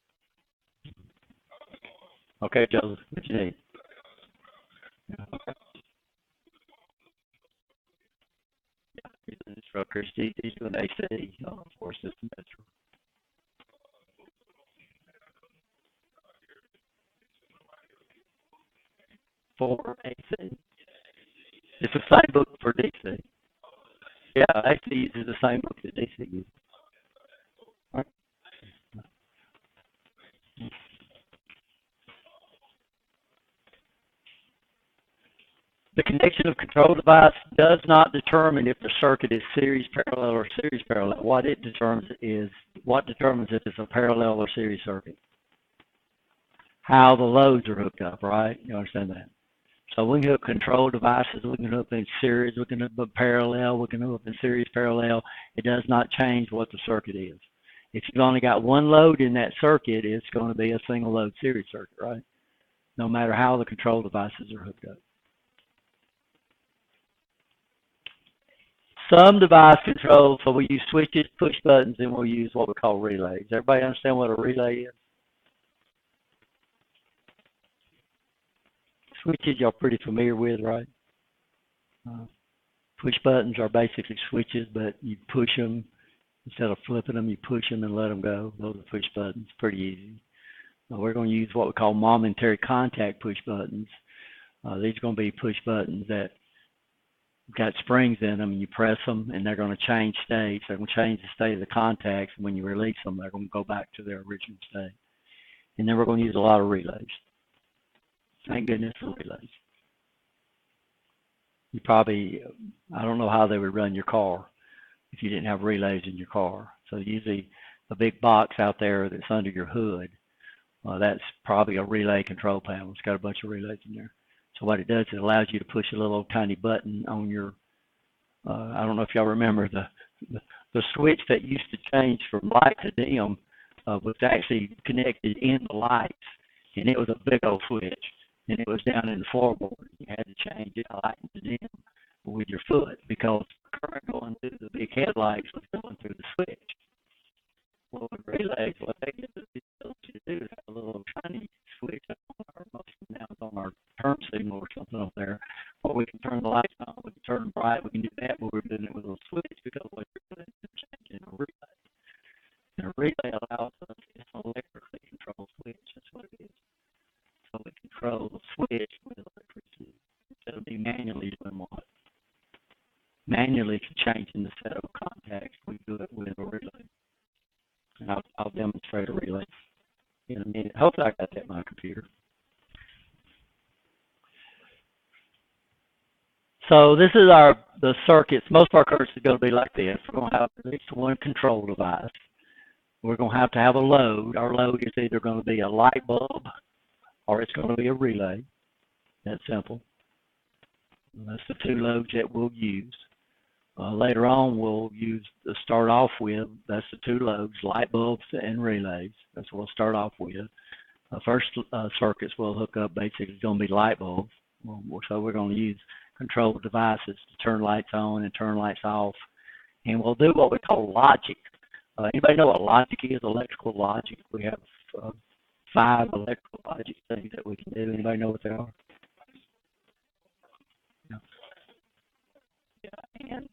Okay, Joseph, what you need? Yeah, okay. He's an instructor. He's doing AC for system measure. For AC. It's the same book for DC. Yeah, AC uses the same book that DC uses. Right. The connection of control device does not determine if the circuit is series parallel or series parallel. What determines if it's a parallel or series circuit. How the loads are hooked up, right? You understand that? So we can hook control devices, we can hook in series, we can hook in parallel, we can hook in series parallel. It does not change what the circuit is. If you've only got one load in that circuit, it's going to be a single load series circuit, right? No matter how the control devices are hooked up. Some device controls, so we use switches, push buttons, and we'll use what we call relays. Everybody understand what a relay is? Switches you're pretty familiar with, right? Push buttons are basically switches, but you push them. Instead of flipping them, you push them and let them go. Those are push buttons, pretty easy. We're going to use what we call momentary contact push buttons. These are going to be push buttons that got springs in them, and you press them, and they're going to change states. They're going to change the state of the contacts, and when you release them, they're going to go back to their original state. And then we're going to use a lot of relays. Thank goodness for relays. You probably, I don't know how they would run your car if you didn't have relays in your car. So usually a big box out there that's under your hood, that's probably a relay control panel. It's got a bunch of relays in there. So what it does, it allows you to push a little tiny button on your, I don't know if y'all remember the switch that used to change from light to dim was actually connected in the lights, and it was a big old switch, and it was down in the floorboard. You had to change it light to dim with your foot because the current going through the big headlights was going through the switch. Well, with relays, what they get the ability to do is have a little tiny switch on our, most of them now it's on our turn signal or something up there, where we can turn the lights on, we can turn them bright, we can do that, but we're doing it with a switch because what you're doing is changing a relay. And a relay allows us, it's an electrically controlled switch, that's what it is. So we control the switch with electricity instead of being manually doing what? Manually changing the set of contacts, we do it with a relay. And I'll demonstrate a relay in a minute. Hopefully I got that on my computer. So this is the circuits. Most of our circuits are going to be like this. We're going to have at least one control device. We're going to have a load. Our load is either going to be a light bulb or it's going to be a relay. That's simple. And that's the two loads that we'll use. Later on, we'll use to start off with, that's the two loads, light bulbs and relays. That's what we'll start off with. First circuits we'll hook up basically is going to be light bulbs. So we're going to use control devices to turn lights on and turn lights off. And we'll do what we call logic. Anybody know what logic is, electrical logic? We have 5 electrical logic things that we can do. Anybody know what they are? Yeah, and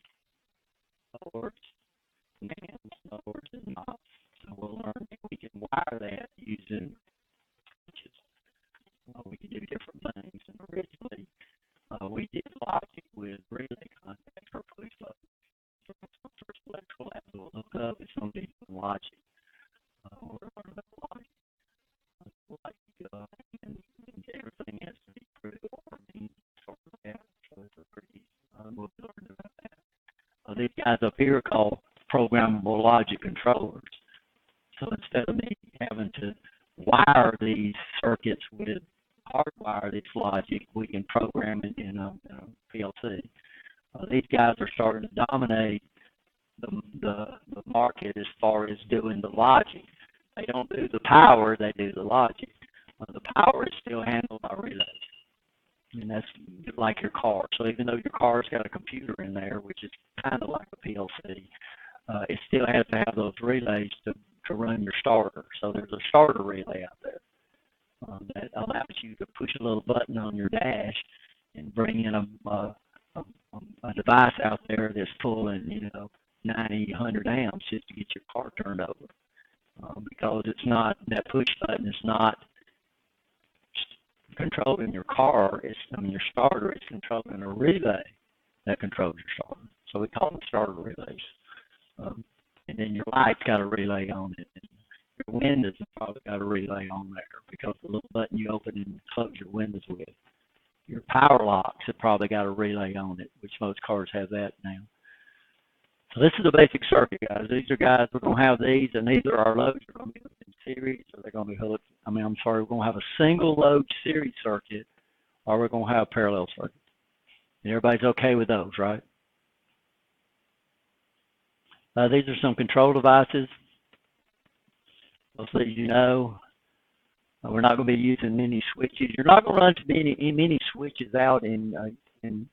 words, commands, words, and knobs. So we'll learn that we can wire that using switches. We can do different things. And originally, we did logic with relay contacts or push buttons. So first electrical labs we'll look up is going to be logic. We're learning about logic. And everything has to be pretty orderly, sort of that. So it's a pretty, we'll learn about that. These guys up here are called programmable logic controllers. So instead of me having to wire these circuits with hardwire this logic, we can program it in a PLC. These guys are starting to dominate the market as far as doing the logic. They don't do the power, they do the logic. The power is still handled by relays. And that's like your car. So even though your car's got a computer in there, which is kind of like a PLC, it still has to have those relays to run your starter. So there's a starter relay out there that allows you to push a little button on your dash and bring in a device out there that's pulling, 90, 100 amps just to get your car turned over. Because it's not, that push button is not controlling your car, your starter, it's controlling a relay that controls your starter. So we call them starter relays. And then your light's got a relay on it. And your windows have probably got a relay on there because the little button you open and close your windows with. Your power locks have probably got a relay on it, which most cars have that now. So this is a basic circuit, guys. These are guys, we're going to have these, and these are our loads. They're going to be hooked in series, or they're going to be hooked, we're going to have a single load series circuit or we're going to have parallel circuits. And everybody's okay with those, right? These are some control devices. So you know, we're not going to be using many switches. You're not going to run into many switches out in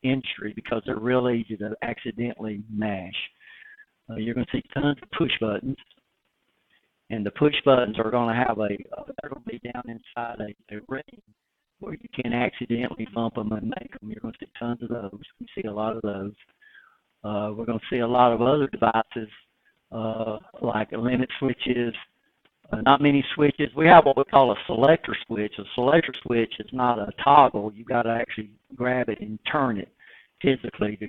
industry because they're real easy to accidentally mash. You're going to see tons of push buttons, and the push buttons are going to have they're going to be down inside a ring where you can accidentally bump them and make them. You're going to see tons of those. We see a lot of those. We're going to see a lot of other devices like limit switches. Not many switches. We have what we call a selector switch. A selector switch is not a toggle. You've got to actually grab it and turn it physically.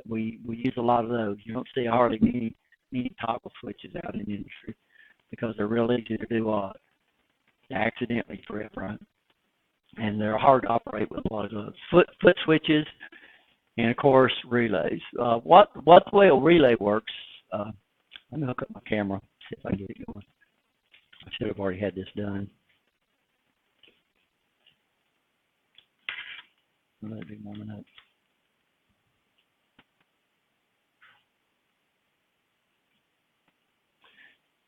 We use a lot of those. You don't see hardly many toggle switches out in the industry because they're real easy to do accidentally trip, right? And they're hard to operate with a lot of those. Foot switches, and of course relays. What the way a relay works? Let me hook up my camera, see if I can get it going. I should have already had this done. Let it be warming up.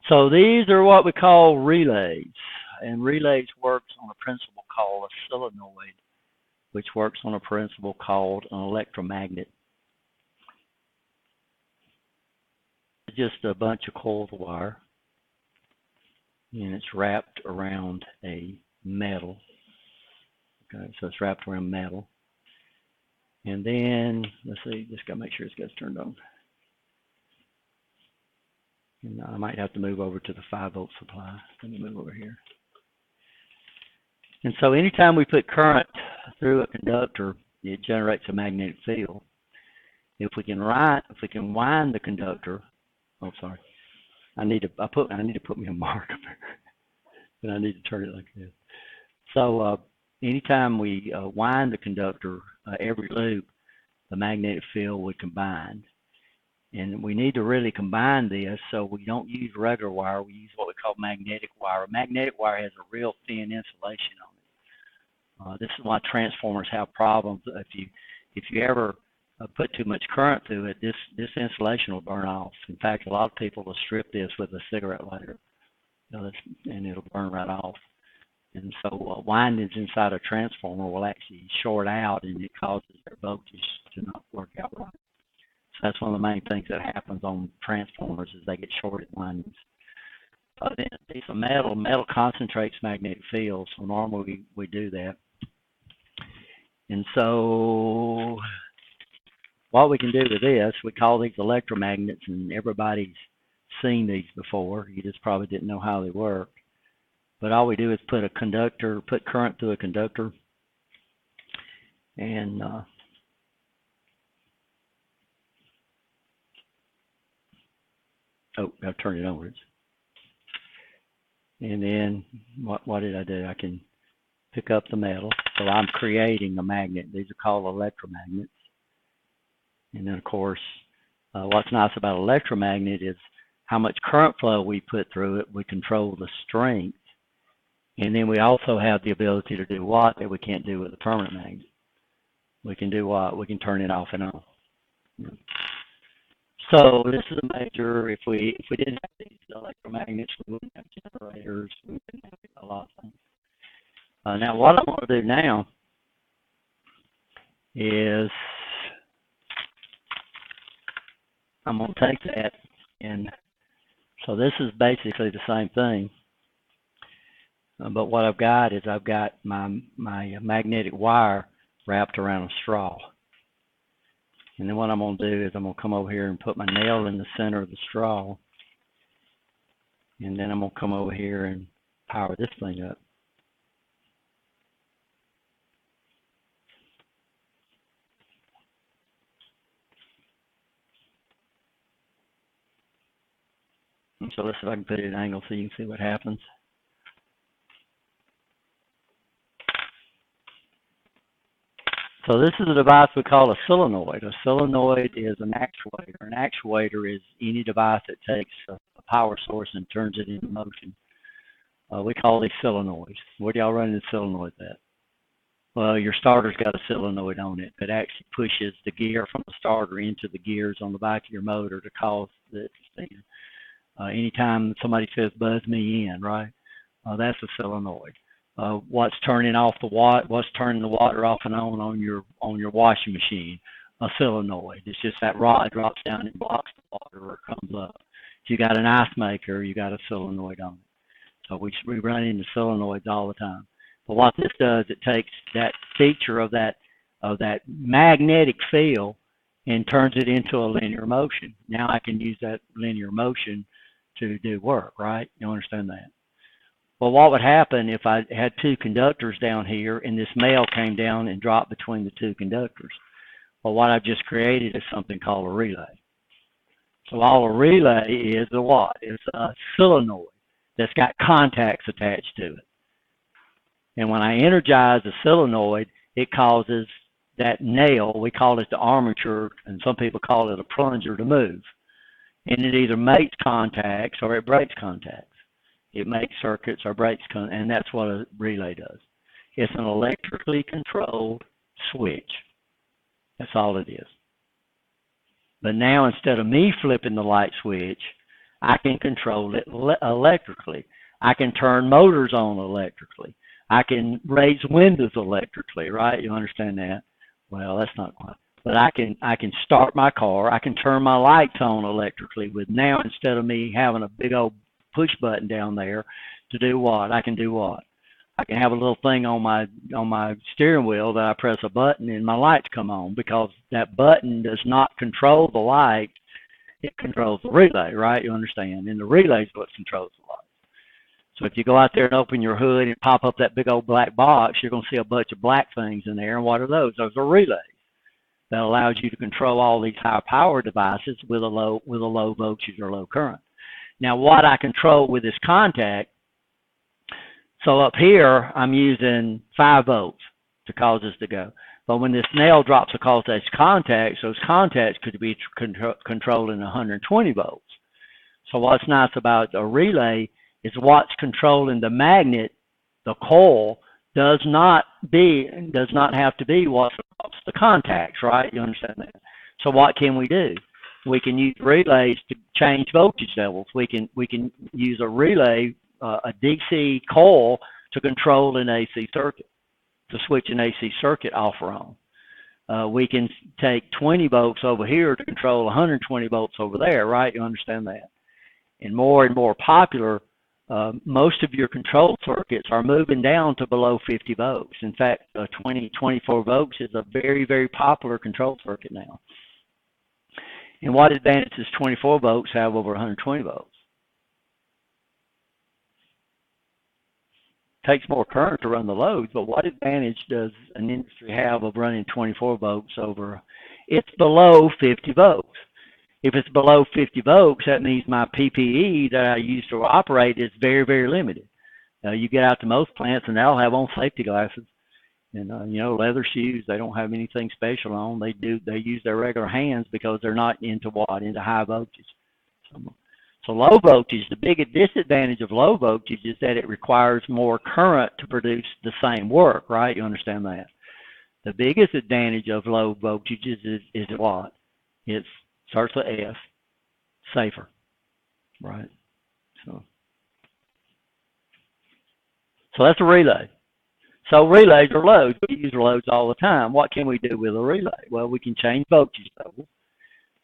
So these are what we call relays, and relays works on a principle called a solenoid, which works on a principle called an electromagnet. It's just a bunch of coils of wire, and it's wrapped around a metal. Okay, so it's wrapped around metal. And then, let's see, just got to make sure this gets turned on. And I might have to move over to the 5-volt supply. Let me move over here. And so anytime we put current through a conductor, it generates a magnetic field. If we can wind the conductor, oh sorry, I need to put me a mark up there, and I need to turn it like this. So anytime we wind the conductor, every loop, the magnetic field would combine. And we need to really combine this, so we don't use regular wire. We use what we call magnetic wire. Magnetic wire has a real thin insulation on it. This is why transformers have problems. If you ever put too much current through it, this insulation will burn off. In fact, a lot of people will strip this with a cigarette lighter, and it'll burn right off. And so windings inside a transformer will actually short out, and it causes their voltage to not work out right. So that's one of the main things that happens on transformers is they get shorted windings. Then a piece of metal concentrates magnetic fields, so normally we do that. And so what we can do with this, we call these electromagnets, and everybody's seen these before. You just probably didn't know how they work. But all we do is put current through a conductor, and I've turned it over. And then what did I do? I can pick up the metal. So I'm creating a magnet. These are called electromagnets. And then, of course, what's nice about electromagnet is how much current flow we put through it. We control the strength. And then we also have the ability to do what that we can't do with a permanent magnet. We can do what? We can turn it off and on. So this is a major, if we didn't have these electromagnets, we wouldn't have generators, we wouldn't have a lot of things. Now what I'm going to do now is I'm going to take that, and so this is basically the same thing. But what I've got is I've got my magnetic wire wrapped around a straw. And then what I'm going to do is I'm going to come over here and put my nail in the center of the straw. And then I'm going to come over here and power this thing up. And so let's see if I can put it at an angle so you can see what happens. So this is a device we call a solenoid. A solenoid is an actuator. An actuator is any device that takes a power source and turns it into motion. We call these solenoids. Where do y'all run the solenoids at? Well, your starter's got a solenoid on it that actually pushes the gear from the starter into the gears on the back of your motor to cause the spin. Anytime somebody says "buzz me in," right? That's a solenoid. What's turning off the what's turning the water off and on your washing machine? A solenoid. It's just that rod drops down and blocks the water or comes up. If you got an ice maker, you got a solenoid on it. So we run into solenoids all the time. But what this does, it takes that feature of that magnetic field and turns it into a linear motion. Now I can use that linear motion to do work, right? You understand that? Well, what would happen if I had two conductors down here and this male came down and dropped between the two conductors? Well, what I've just created is something called a relay. So all a relay is a what? It's a solenoid that's got contacts attached to it. And when I energize the solenoid, it causes that nail, we call it the armature, and some people call it a plunger, to move. And it either makes contacts or it breaks contacts. It makes circuits or breaks contacts, and that's what a relay does. It's an electrically controlled switch. That's all it is. But now instead of me flipping the light switch, I can control it electrically. I can turn motors on electrically. I can raise windows electrically, right? You understand that? Well, that's not quite. But I can start my car. I can turn my lights on electrically with now, instead of me having a big old push button down there to do what? I can do what? I can have a little thing on my steering wheel that I press a button and my lights come on, because that button does not control the light. It controls the relay, right? You understand? And the relay is what controls the light. So if you go out there and open your hood and pop up that big old black box, you're going to see a bunch of black things in there. And what are those? Those are relays that allows you to control all these high power devices with a low voltage or low current. Now, what I control with this contact, so up here I'm using 5 volts to cause this to go. But when this nail drops across those contacts could be controlled in 120 volts. So what's nice about a relay is what's controlling the magnet, the coil, does not have to be what's the contacts, right? You understand that? So what can we do? We can use relays to change voltage levels. We can use a relay, a DC coil, to control an AC circuit, to switch an AC circuit off or on. We can take 20 volts over here to control 120 volts over there, right? You understand that? And more popular, most of your control circuits are moving down to below 50 volts. In fact, 24 volts is a very, very popular control circuit now. And what advantage does 24 volts have over 120 volts? It takes more current to run the loads, but what advantage does an industry have of running 24 volts over? It's below 50 volts. If it's below 50 volts, that means my PPE that I use to operate is very, very limited. You get out to most plants and they'll have on safety glasses and leather shoes. They don't have anything special on. They use their regular hands because they're not into high voltage. So low voltage, the biggest disadvantage of low voltage is that it requires more current to produce the same work, right? You understand that? The biggest advantage of low voltages is what? It's starts with F, safer, right? So that's a relay. So relays are loads. We use loads all the time. What can we do with a relay? Well, we can change voltage levels.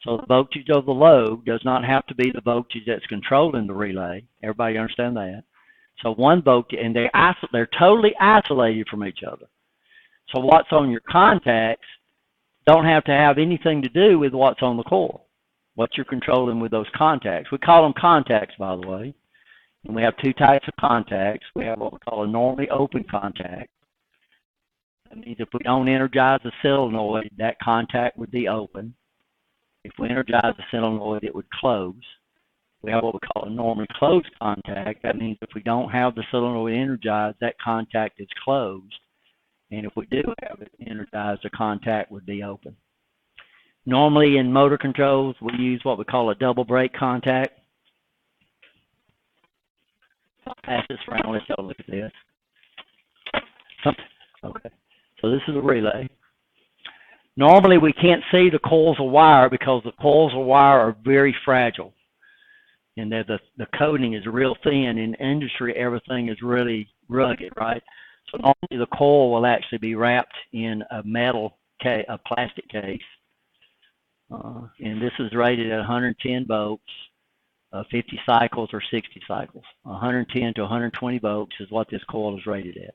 So the voltage of the load does not have to be the voltage that's controlling the relay. Everybody understand that? So one voltage, and they're totally isolated from each other. So what's on your contacts don't have to have anything to do with what's on the coil, what you're controlling with those contacts. We call them contacts, by the way. And we have 2 types of contacts. We have what we call a normally open contact. That means if we don't energize the solenoid, that contact would be open. If we energize the solenoid, it would close. We have what we call a normally closed contact. That means if we don't have the solenoid energized, that contact is closed. And if we do have it energized, the contact would be open. Normally in motor controls, we use what we call a double break contact. I'll pass this around. Let's go look at this. Okay. So this is a relay. Normally we can't see the coils of wire because the coils of wire are very fragile. And the coating is real thin. In industry, everything is really rugged, right? So normally the coil will actually be wrapped in a metal case, a plastic case. And this is rated at 110 volts, 50 cycles or 60 cycles. 110 to 120 volts is what this coil is rated at.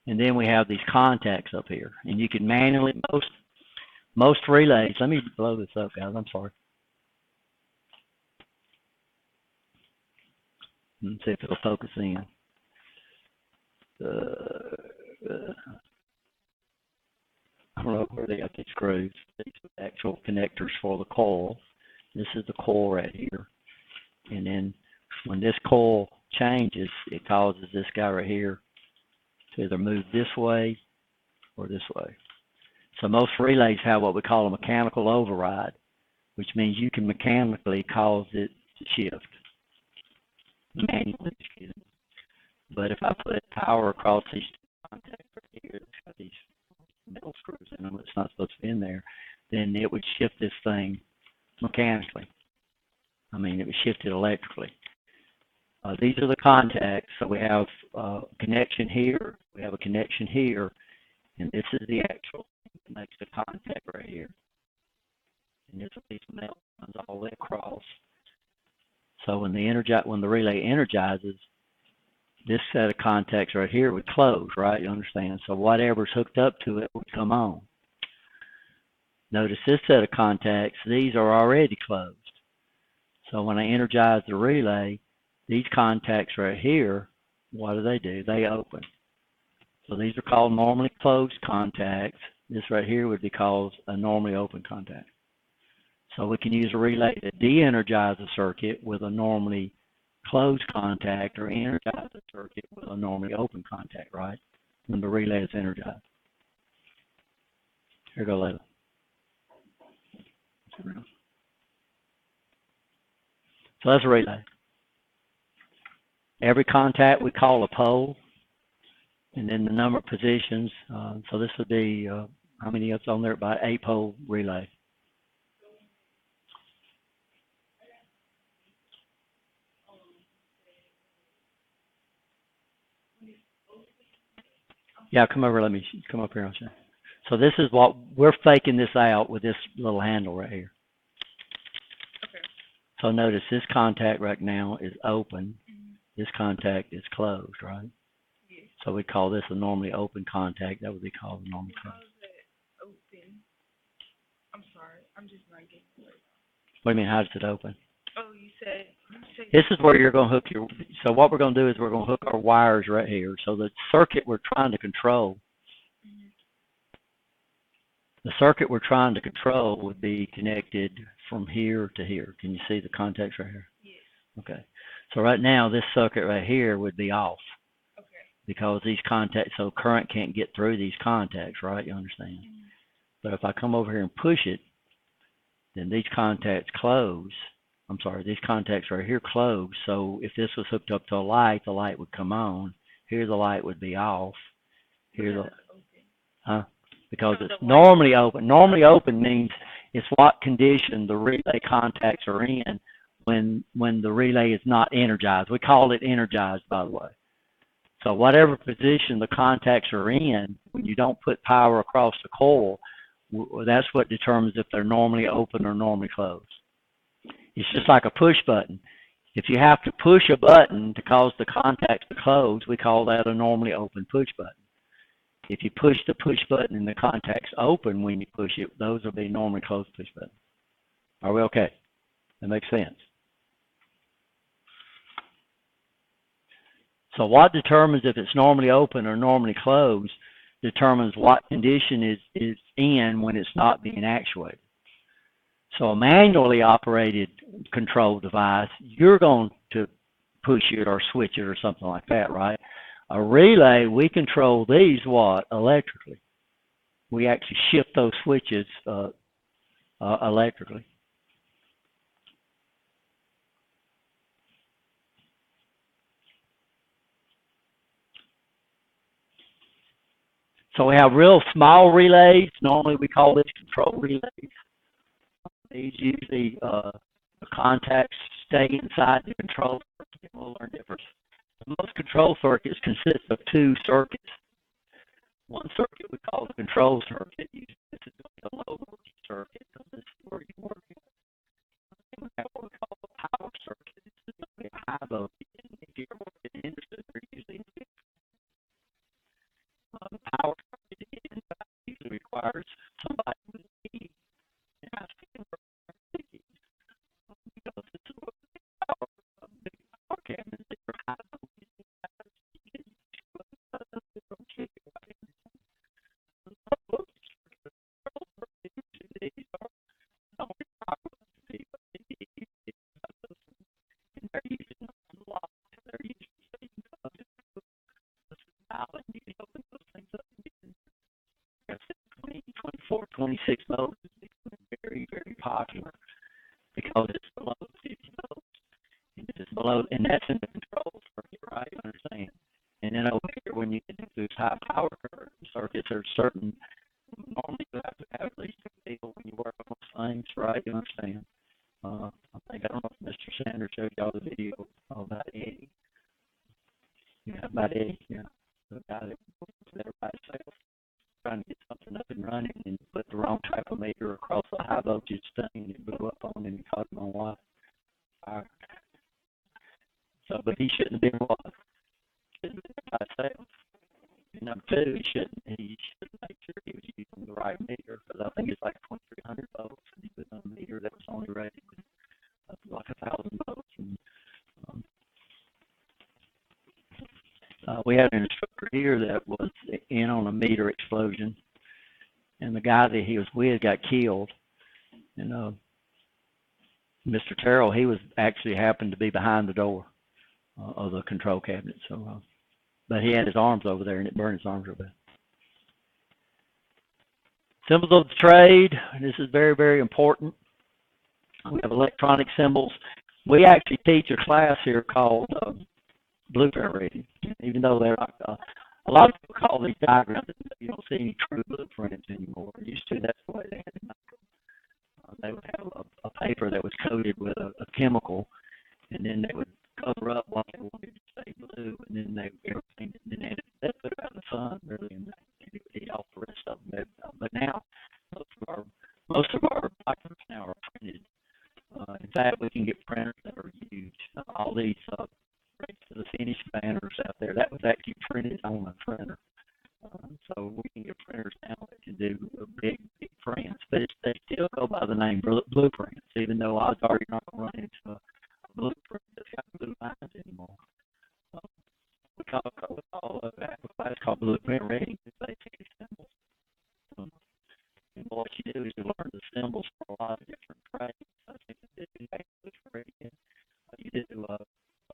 And then we have these contacts up here. And you can manually, most relays, let me blow this up, guys, I'm sorry. Let's see if it'll focus in. I don't know where they got these screws. These are actual connectors for the coil. This is the coil right here. And then when this coil changes, it causes this guy right here to either move this way or this way. So most relays have what we call a mechanical override, which means you can mechanically cause it to shift. Manually, excuse me. But if I put power across these contacts right here, it's got these metal screws in them, it's not supposed to be in there, then it would shift this thing mechanically. I mean, it would shift it electrically. These are the contacts. So we have a connection here, we have a connection here, and this is the actual thing that makes the contact right here. And there's a piece of metal that runs all the way across. So when the relay energizes, this set of contacts right here would close, right? You understand? So whatever's hooked up to it would come on. Notice this set of contacts, these are already closed. So when I energize the relay, these contacts right here, what do? They open. So these are called normally closed contacts. This right here would be called a normally open contact. So we can use a relay to de-energize a circuit with a normally closed contact or energize the circuit with a normally open contact, right? When the relay is energized. Here go later. So that's a relay. Every contact we call a pole, and then the number of positions. So this would be, how many is on there? About 8-pole relay. Yeah, come over. Let me come up here. I'll show you. So this is what we're faking this out with this little handle right here. Okay. So notice this contact right now is open. This contact is closed, right? Yes. So we call this a normally open contact. That would be called a normally closed. How is it open? I'm sorry. I'm just not getting it. What do you mean? How does it open? Oh, you said. This is where you're going to hook your. So what we're going to do is we're going to hook our wires right here. So the circuit we're trying to control. The circuit we're trying to control would be connected from here to here. Can you see the contacts right here? Yes. Okay. So right now this circuit right here would be off. Okay. Because these contacts, so current can't get through these contacts, right? You understand? But if I come over here and push it, then these contacts close. I'm sorry, these contacts right here close. So if this was hooked up to a light, the light would come on. Here the light would be off. Here the huh? Because it's normally open. Normally open means it's what condition the relay contacts are in when the relay is not energized. We call it energized, by the way. So whatever position the contacts are in, when you don't put power across the coil, that's what determines if they're normally open or normally closed. It's just like a push button. If you have to push a button to cause the contacts to close, we call that a normally open push button. If you push the push button and the contacts open when you push it, those will be normally closed push buttons. Are we okay? That makes sense. So what determines if it's normally open or normally closed determines what condition is in when it's not being actuated. So a manually operated control device, you're going to push it or switch it or something like that, right? A relay, we control these what? Electrically. We actually shift those switches electrically. So we have real small relays. Normally we call these control relays. These usually the contacts stay inside the control circuit. We'll learn difference. Most control circuits consist of two circuits. One circuit we call the control circuit. Usually this is a low voltage circuit. So this is where you're working. We have what we call the power circuit. This is a high voltage. If you're working in industry, they're usually the power circuit usually requires somebody with a key. Because this is what the power cabinets that are high voltage. Four 26 volts is very, very popular because it's below 50 volts. And it's below, and that's in the control circuit, right? You understand? And then over here, when you get into these high power current circuits, there's certain, normally you have to have at least two people when you work on those things, right? You understand? I don't know if Mr. Sanders showed y'all the video about Eddie. Yeah, about Eddie, yeah. The guy that everybody sells, trying to get something up and running and put the wrong type of meter across the high voltage thing and it blew up on him and caught him on fire. So, but he shouldn't have been what? Shouldn't have been by sales. And number two, he should make sure he was using the right meter because I think it's like 2300 volts and he was on a meter that was only rated with like 1000 volts. And, we had an instructor here that was in on a meter explosion, and the guy that he was with got killed. And Mr. Terrell, he was actually happened to be behind the door of the control cabinet. So, but he had his arms over there, and it burned his arms real bad. Symbols of the trade. This is very, very important. We have electronic symbols. We actually teach a class here called blueprint reading, even though they're like a lot of people call these diagrams. You don't see any true blueprints anymore. Used to, that's the way they had them. They would have a paper that was coated with a chemical, and then they would cover up what they wanted to say blue, and then they everything, and then they put it out in the sun, really, and they would eat off the rest of them. But now, most of our documents now are printed. In fact, we can get printers that are huge. All these to the finished banners out there, that was actually printed on a printer. So we can get printers now that can do big prints, but they still go by the name blueprints, even though odds are you're not going to run into a blueprint that's got blue lines anymore. We call a class called blueprint reading. It's basically symbols. And what you do is you learn the symbols for a lot of different trades. I think you do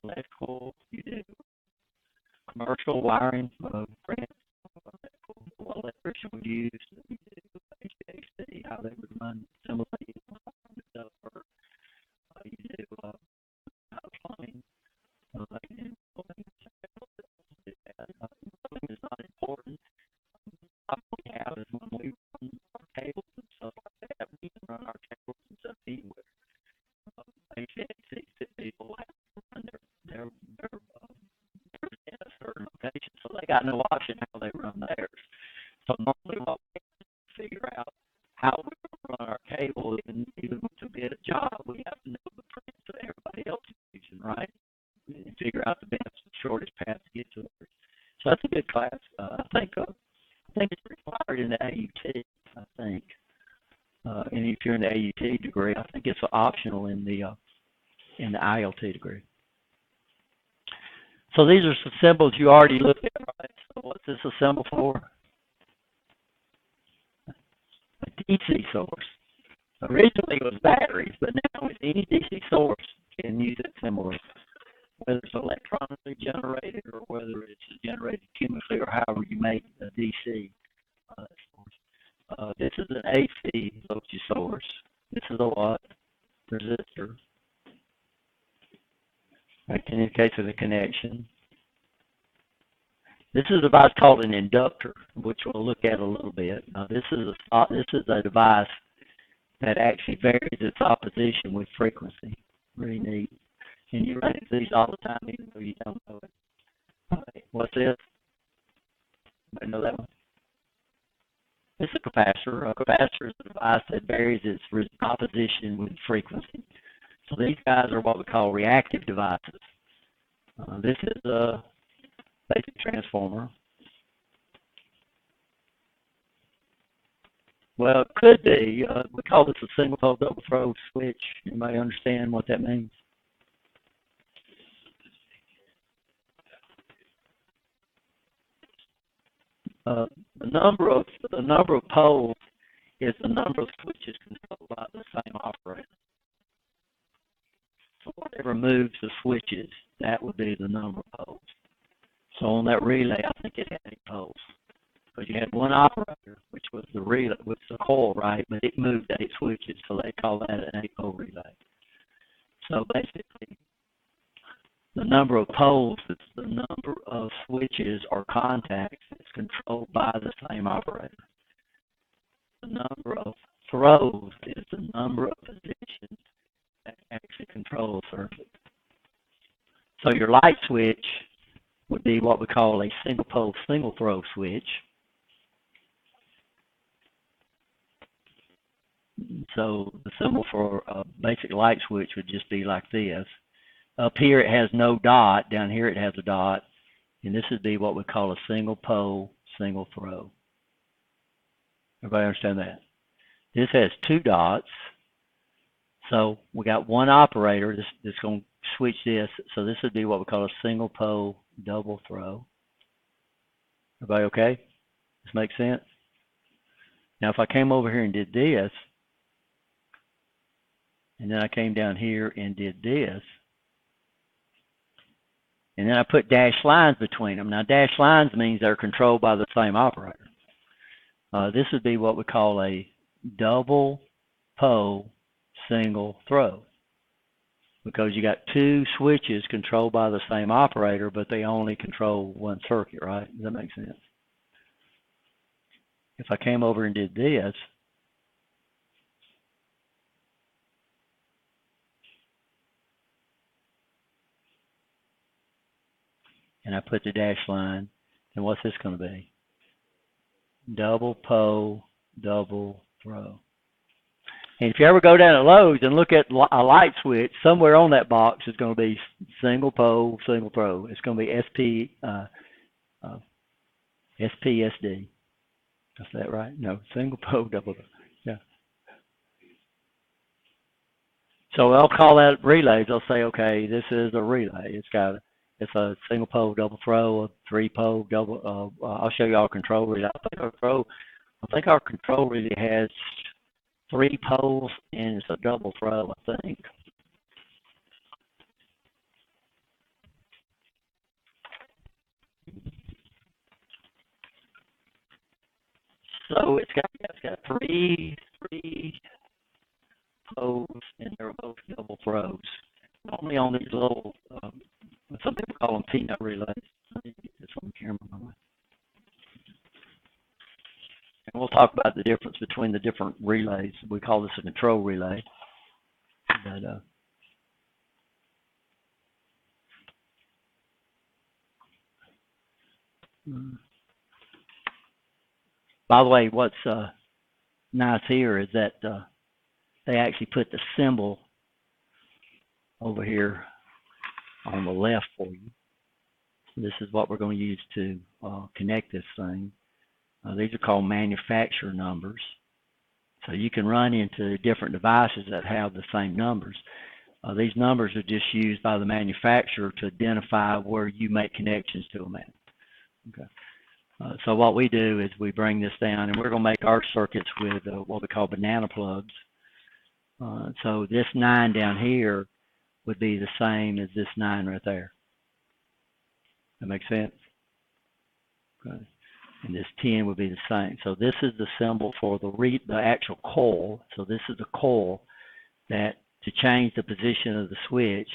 electrical, you do commercial wiring, what electrician would use, you do HVAC, how they would run simulated stuff, or you do plumbing. Plumbing is not important. What we have is when we run our cables and stuff like that, we can run our cables and stuff anywhere. HVAC people have to run their in a certain location, so they got no option how they run theirs. So normally what we figure out how we run our cable, even to be at a job, we have to know the prints that everybody else is using, right? And figure out the best, shortest path to get to it. So that's a good class. I think it's required in the AUT. I think, and if you're in the AUT degree, I think it's optional in the ILT degree. So these are some symbols you already looked at, right? So what's this a symbol for? A DC source. Originally it was batteries, but now it's any DC source can use that symbol, whether it's electronically generated or whether it's generated chemically or however you make a DC source. This is an AC voltage source. This is a what? Resistor. Right, in the case of the connection. This is a device called an inductor, which we'll look at a little bit. This is a device that actually varies its opposition with frequency. Really neat. And you run into these all the time, even though you don't know it. Okay. What's this? I know that one. It's a capacitor. A capacitor is a device that varies its opposition with frequency. So these guys are what we call reactive devices. This is a basic transformer. Well, it could be. We call this a single pole double throw switch. Anybody understand what that means? The number of poles is the number of switches controlled by the same operator. So whatever moves the switches, that would be the number of poles. So on that relay, I think it had 8 poles. Because you had one operator, which was the relay, with the coil, right? But it moved 8 switches, so they call that an 8-pole relay. So basically, the number of poles is the number of switches or contacts that's controlled by the same operator. The number of throws is the number of positions that actually control a circuit. So your light switch would be what we call a single pole, single throw switch. So the symbol for a basic light switch would just be like this. Up here it has no dot, down here it has a dot, and this would be what we call a single pole, single throw. Everybody understand that? This has 2 dots, so we got one operator that's going to switch this, so this would be what we call a single pole, double throw. Everybody okay? This makes sense? Now if I came over here and did this, and then I came down here and did this, and then I put dashed lines between them. Now, dashed lines means they're controlled by the same operator. This would be what we call a double pole, single throw. Because you got 2 switches controlled by the same operator, but they only control one circuit, right? Does that make sense? If I came over and did this, and I put the dash line, then what's this going to be? Double pole, double throw. And if you ever go down at Lowe's and look at a light switch, somewhere on that box is going to be single pole, single throw. It's going to be SPSD. Is that right? No, single pole, double throw. Yeah. So they'll call that relays. They'll say, okay, this is a relay. It's a single pole double throw, a 3-pole double. I'll show you our control relay. I think our control relay has 3 poles and it's a double throw, I think. So it's got three poles and they're both double throws. Only on these little, some people call them peanut relays. It's on camera. And we'll talk about the difference between the different relays. We call this a control relay. But, by the way, what's nice here is that they actually put the symbol over here on the left for you. So this is what we're going to use to connect this thing. These are called manufacturer numbers. So you can run into different devices that have the same numbers. These numbers are just used by the manufacturer to identify where you make connections to them at. Okay. So what we do is we bring this down, and we're going to make our circuits with what we call banana plugs. So this 9 down here would be the same as this 9 right there. That makes sense? Okay. And this 10 would be the same. So this is the symbol for the actual coil. So this is the coil that to change the position of the switch,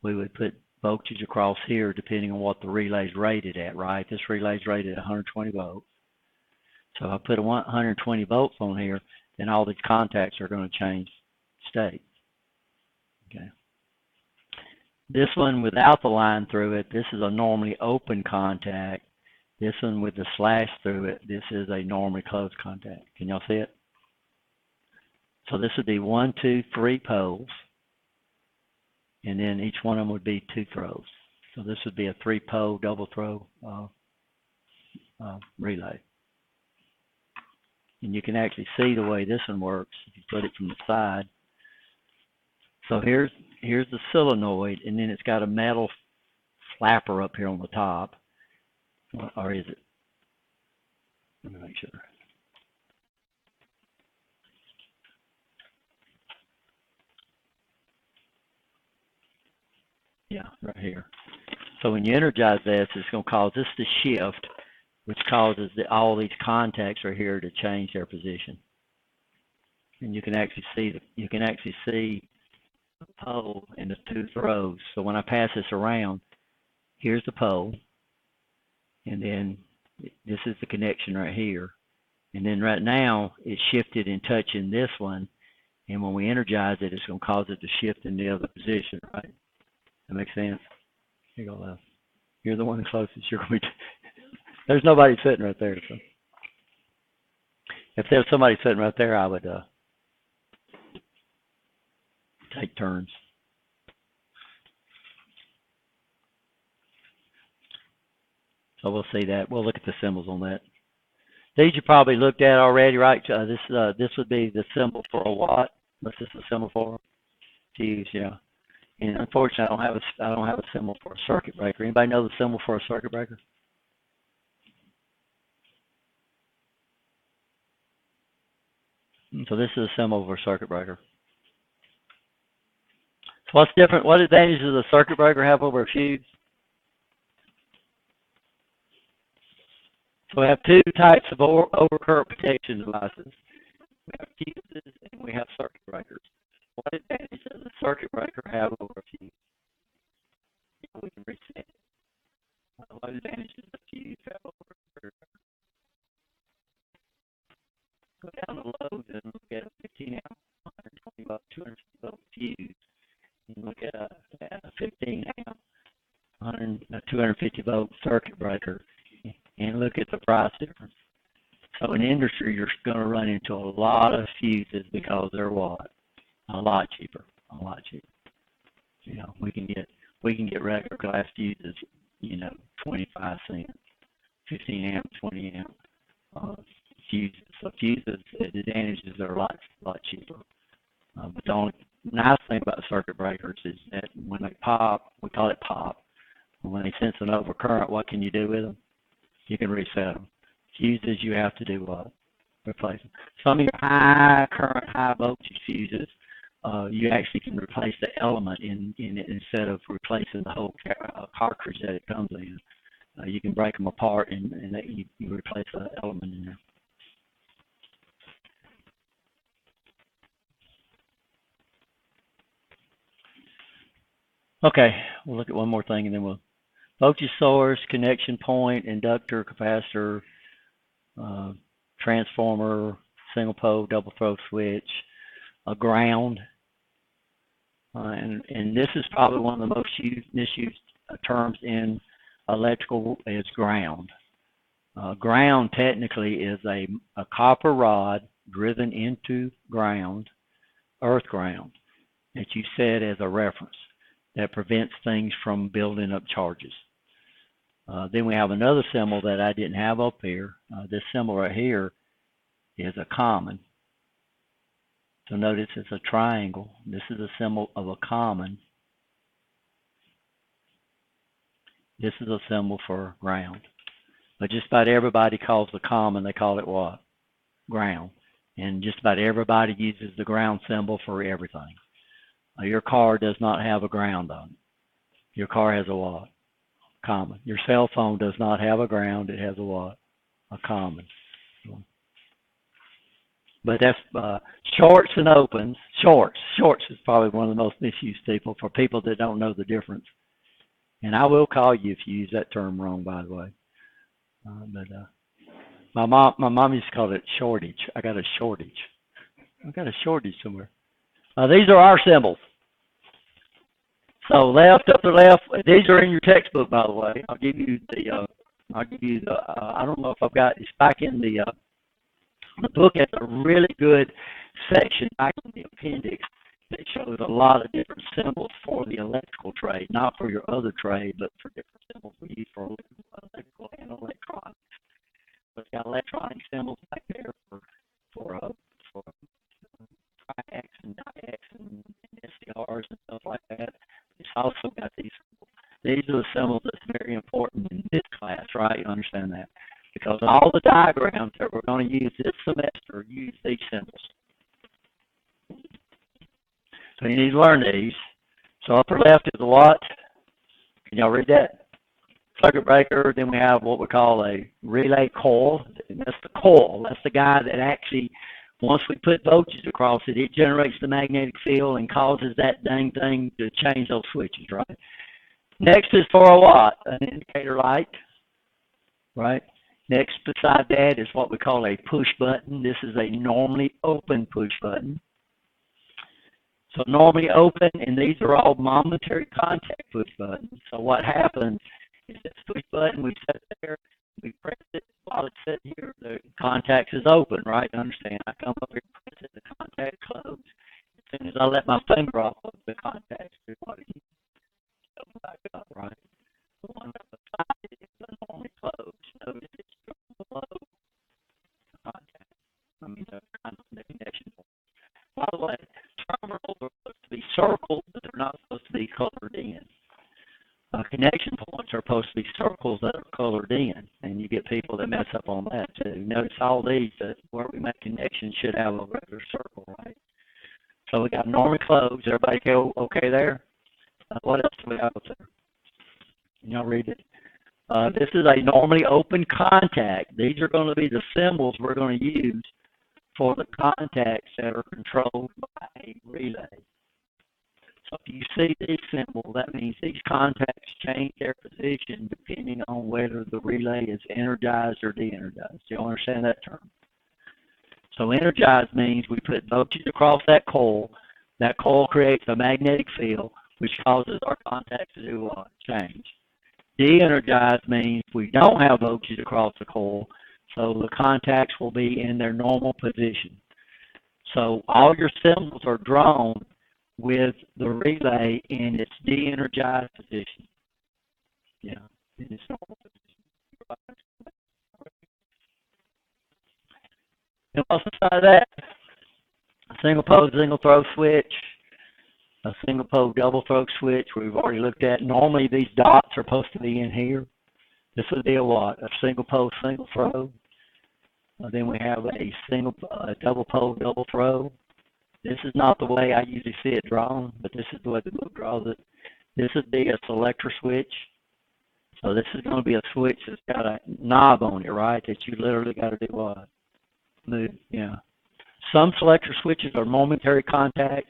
we would put voltage across here depending on what the relay's rated at, right? This relay's rated at 120 volts. So if I put 120 volts on here, then all these contacts are going to change state. Okay. This one without the line through it, this is a normally open contact. This one with the slash through it, this is a normally closed contact. Can y'all see it? So this would be 1, 2, 3 poles. And then each one of them would be 2 throws. So this would be a 3-pole double throw relay. And you can actually see the way this one works if you put it from the side. So here's the solenoid, and then it's got a metal flapper up here on the top. Or is it? Let me make sure. Yeah, right here. So when you energize this, it's going to cause this to shift, which causes all these contacts are here to change their position. And you can actually see the pole and the 2 throws. So when I pass this around, here's the pole, and then this is the connection right here. And then right now it's shifted and touching this one, and when we energize it, it's going to cause it to shift in the other position, right? That makes sense? Here you go, left. You're the one closest. You're going to be. There's nobody sitting right there. So if there's somebody sitting right there, I would take turns. So we'll see that. We'll look at the symbols on that. These you probably looked at already, right? This would be the symbol for a watt. What's this a symbol for? Fuse, yeah. And unfortunately, I don't have a symbol for a circuit breaker. Anybody know the symbol for a circuit breaker? So this is a symbol for a circuit breaker. So what's different? What advantages does a circuit breaker have over a fuse? So we have 2 types of overcurrent protection devices. We have fuses and we have circuit breakers. What advantage does a circuit breaker have over a fuse? We can reset it. What advantage does a fuse have over a circuit breaker? Go down the load and look at a 15 amp, 120 volt, 250 volt fuse. And look at a 15 amp, 250 volt circuit breaker, and look at the price difference. So in industry, you're going to run into a lot of fuses because they're what? A lot cheaper. A lot cheaper. You know, we can get regular glass fuses, 25 cents, 15 amp, 20 amp fuses. So fuses, the advantages are a lot cheaper. But the only nice thing about circuit breakers is that when they pop, we call it pop. When they sense an overcurrent, what can you do with them? You can reset them. Fuses, you have to do what? Replace them. Some of your high current, high voltage fuses, you actually can replace the element in it instead of replacing the whole cartridge that it comes in. You can break them apart and you replace the element in there. Okay, we'll look at one more thing and then we'll. Voltage source, connection point, inductor, capacitor, transformer, single pole, double throw switch, a ground. And this is probably one of the most misused terms in electrical is ground. Ground technically is a copper rod driven into ground, earth ground, that you set as a reference that prevents things from building up charges. Then we have another symbol that I didn't have up here. This symbol right here is a common. So notice it's a triangle. This is a symbol of a common. This is a symbol for ground. But just about everybody calls the common, they call it what? Ground. And just about everybody uses the ground symbol for everything. Your car does not have a ground on it. Your car has a what? Common. Your cell phone does not have a ground, it has a what? A common. But that's shorts and opens. Shorts is probably one of the most misused for people that don't know the difference. And I will call you if you use that term wrong, by the way. My mom used to call it shortage. I got a shortage. I got a shortage somewhere. These are our symbols. So left, upper left. These are in your textbook, by the way. I'll give you the. I don't know if I've got it's back in the book. Has a really good section back in the appendix that shows a lot of different symbols for the electrical trade, not for your other trade, but for different symbols we use for electrical and electronics. So it's got electronic symbols back there for triacs and diacs and SCRs and stuff like that. It's also got these symbols. These are the symbols that's very important in this class, right? You understand that? Because all the diagrams that we're going to use this semester use these symbols. So you need to learn these. So upper left is a what? Can y'all read that? Circuit breaker. Then we have what we call a relay coil. And that's the coil. That's the guy that actually, once we put voltage across it, it generates the magnetic field and causes that dang thing to change those switches, right? Next is for a what? An indicator light, right? Next beside that is what we call a push button. This is a normally open push button. So normally open, and these are all momentary contact push buttons. So what happens is this push button we set there, we press it while it's set here, the contact is open, right? Understand? I come up here and press it, the contact closes. As soon as I let my finger off of the contact, it's back up, right? The one on the side is normally closed. Notice it's below the contact. The connection point. By the way, terminals are supposed to be circles, but they're not supposed to be colored in. Connection points are supposed to be circles that are colored in, and you get people that mess up on that too. Notice all these that where we make connections should have a regular circle, right? So we got normally closed. Everybody go okay there? What else do we have up there? Can y'all read it? This is a normally open contact. These are going to be the symbols we're going to use for the contacts that are controlled by a relay. So if you see this symbol, that means these contacts change their position depending on whether the relay is energized or de-energized. Do you understand that term? So energized means we put voltage across that coil. That coil creates a magnetic field, which causes our contacts to do what? Change. De-energized means we don't have voltage across the coil, so the contacts will be in their normal position. So all your symbols are drawn with the relay in its de-energized position. Yeah, in its normal position. And what's inside of that? A single pole, single throw switch, a single pole, double throw switch we've already looked at. Normally these dots are supposed to be in here. This would be a what? A single pole, single throw. Then we have a double pole, double throw. This is not the way I usually see it drawn, but this is the way the book draws it. This would be a selector switch. So this is going to be a switch that's got a knob on it, right? That you literally got to do what? Move, yeah. Some selector switches are momentary contact,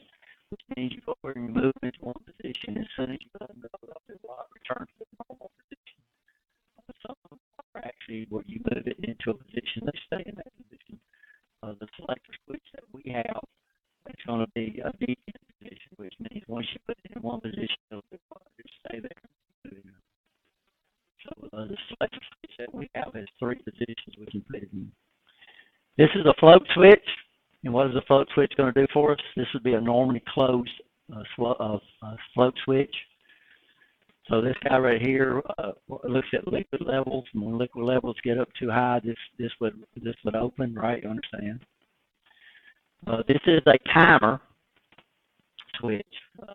which means you go over and you move into one position. As soon as you let them go, they'll return to the normal position. Some of them are actually where you move it into a position, they stay in that position. The selector switch that we have, it's going to be a deviant position, which means once you put it in one position, it'll stay there. So the selector switch that we have has three positions we can put it in. This is a float switch, and what is a float switch going to do for us? This would be a normally closed float switch. So this guy right here looks at liquid levels, and when liquid levels get up too high, this would open, right? You understand? This is a timer switch.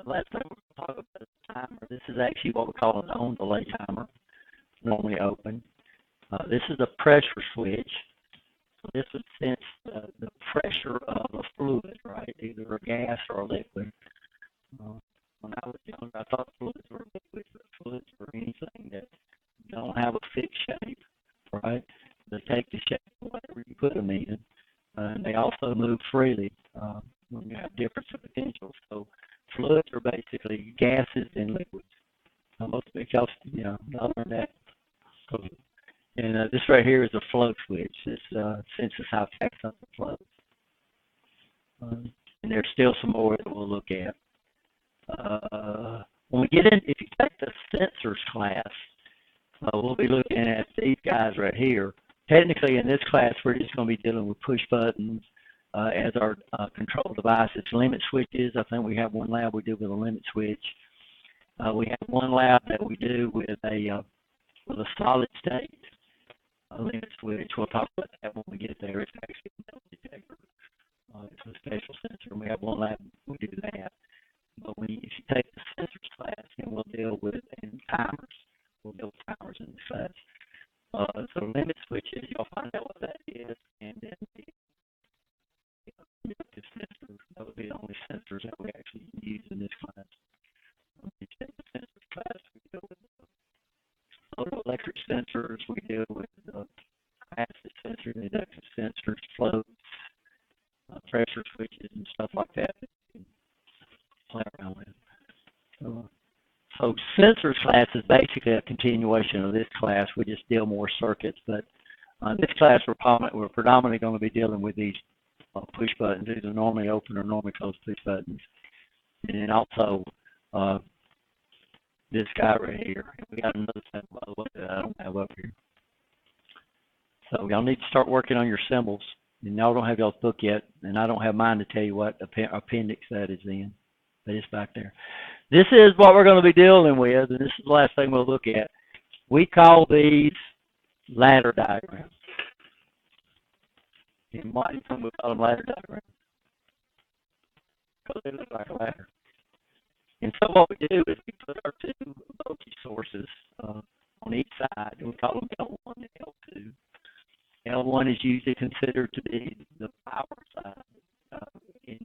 Last time we were talking about a timer. This is actually what we call an on delay timer, normally open. This is a pressure switch. So this would sense the pressure of a fluid, right? Either a gas or a liquid. When I was younger, I thought fluids were liquids, but fluids were anything that don't have a fixed shape, right? They take the shape of whatever you put them in. And they also move freely when you have difference of potential. So fluids are basically gases and liquids. Most because I learned that. And this right here is a float switch. This senses how fast something floats. And there's still some more that we'll look at. When we get in, if you take the sensors class, we'll be looking at these guys right here. Technically, in this class, we're just going to be dealing with push buttons as our control devices. Limit switches. I think we have one lab we do with a limit switch. We have one lab that we do with a solid state limit switch. We'll talk about that when we get there. It's actually a metal detector. It's a special sensor, and we have one lab we do that. But if you take the sensors class, then we'll deal with timers. We'll deal with timers in this class. So limit switches, you'll find out what that is, and then the sensors, that would be the only sensors that we actually use in this class. When you take the sensors class, we deal with photoelectric sensors, we deal with capacitance sensors, inductive sensors, floats, pressure switches, and stuff like that. Play around with. So sensors class is basically a continuation of this class. We just deal more circuits, but this class we're predominantly going to be dealing with these push buttons. These are normally open or normally closed push buttons, and then also this guy right here. We got another symbol by the way that I don't have up here. So y'all need to start working on your symbols. And y'all don't have y'all's book yet, and I don't have mine to tell you what appendix that is in, but it's back there. This is what we're going to be dealing with, and this is the last thing we'll look at. We call these ladder diagrams. And why do you think we call them ladder diagrams? Because they look like a ladder. And so what we do is we put our two voltage sources on each side, and we call them L1 and L2. L1 is usually considered to be the power side. And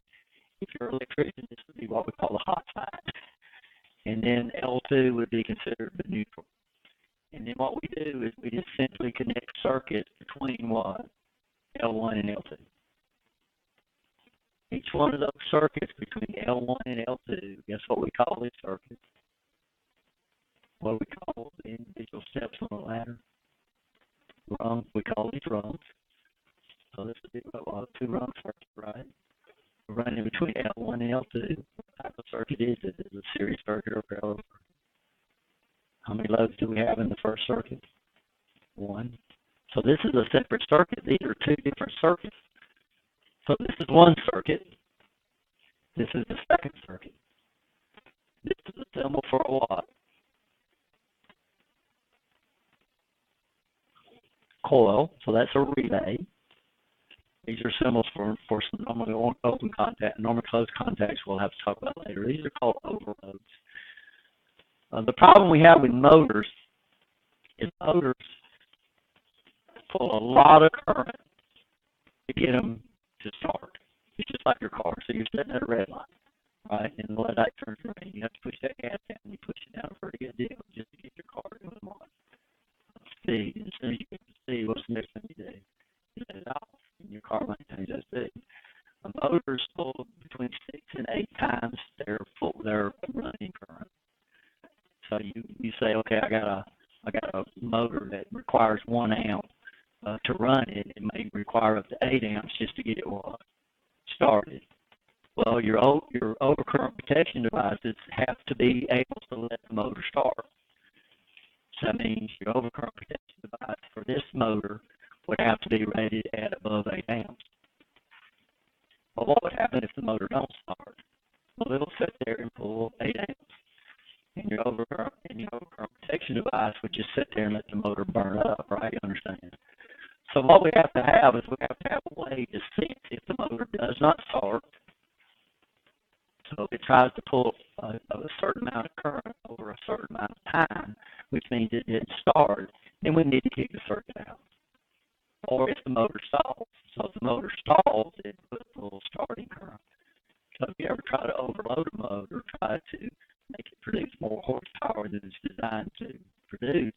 if you're an electrician, this would be what we call the hot side. And then L2 would be considered the neutral. And then what we do is we just simply connect circuits between what? L1 and L2. Each one of those circuits between L1 and L2, guess what we call these circuits? What do we call the individual steps on the ladder? Rungs, we call these rungs. So this would be a two-rung circuit, right? We're running between L1 and L2. What type of circuit is it? Is it a series circuit or parallel? How many loads do we have in the first circuit? One. So this is a separate circuit. These are two different circuits. So this is one circuit. This is the second circuit. This is a symbol for a what? Coil. So that's a relay. These are symbols for some normally open contact. Normally closed contacts we'll have to talk about later. These are called overloads. The problem we have with motors is motors pull a lot of current to get them to start. It's just like your car. So you're sitting at a red light, right? And the red light turns green. You have to push that gas down. You push it down a pretty good deal just to get your car doing what? Speed. And as soon as you get to speed, what's the next thing you do? You let it off, and your car maintains that speed. Motors pull between 6 and 8 times their running current. So you say, okay, I got a motor that requires 1 amp to run it. It may require up to 8 amps just to get it started. Well, your overcurrent protection devices have to be able to let the motor start. So that means your overcurrent protection device for this motor would have to be rated at above 8 amps. Well, what would happen if the motor don't start? Well, it'll sit there and pull 8 amps. And your overcurrent protection device would just sit there and let the motor burn up, right? You understand? So what we have to have is we have to have a way to sense if the motor does not start. So if it tries to pull a certain amount of current over a certain amount of time, which means it didn't start, then we need to kick the circuit out. Or if the motor stalls. So if the motor stalls, it puts a little starting current. So if you ever try to overload a motor, try to make it produce more horsepower than it's designed to produce,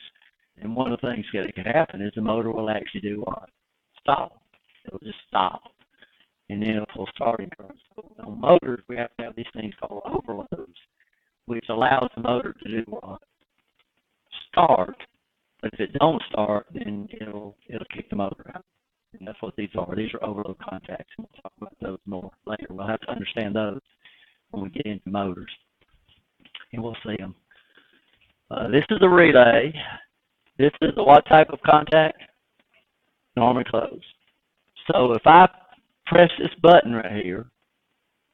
and one of the things that could happen is the motor will actually do what? Stop. It'll just stop. And then it'll pull starting current. So on motors, we have to have these things called overloads, which allows the motor to do what? start, but if it don't start, then it'll kick the motor out. And that's what these are. These are overload contacts. And we'll talk about those more later. We'll have to understand those when we get into motors, and we'll see them. This is a relay. This is a what type of contact? Normally closed. So if I press this button right here,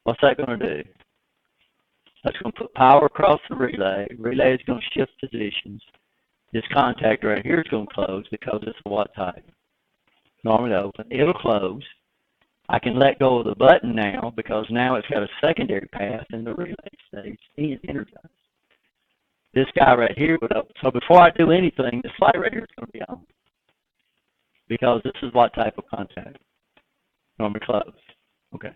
what's that going to do? That's going to put power across the relay. Relay is going to shift positions. This contact right here is going to close because it's a what type? Normally open. It'll close. I can let go of the button now because now it's got a secondary path and the relay stays energized. This guy right here would open. So before I do anything, this light right here is going to be on because this is what type of contact? Normally closed. Okay.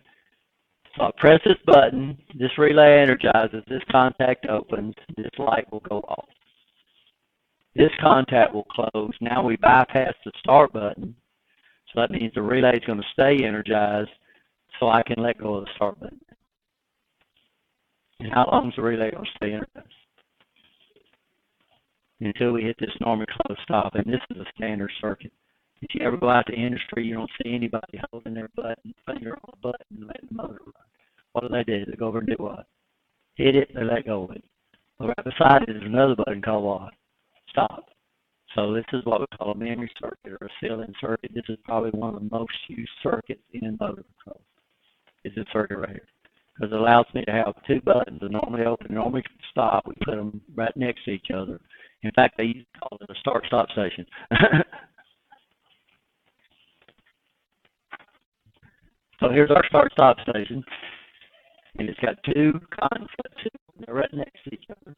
So I press this button, this relay energizes, this contact opens, this light will go off. This contact will close. Now we bypass the start button. So that means the relay is going to stay energized so I can let go of the start button. And how long is the relay going to stay energized? Until we hit this normally close stop. And this is a standard circuit. If you ever go out to industry, you don't see anybody holding their finger on the button and letting the motor run. What do? They go over and do what? Hit it, they let go of it. Well, right beside it is another button called what? Stop. So this is what we call a memory circuit or a seal-in circuit. This is probably one of the most used circuits in motor control. Is this circuit right here. Because it allows me to have two buttons, a normally open, normally stop. We put them right next to each other. In fact, they used to call it a start-stop station. So here's our start-stop station, and it's got two conduits, they're right next to each other.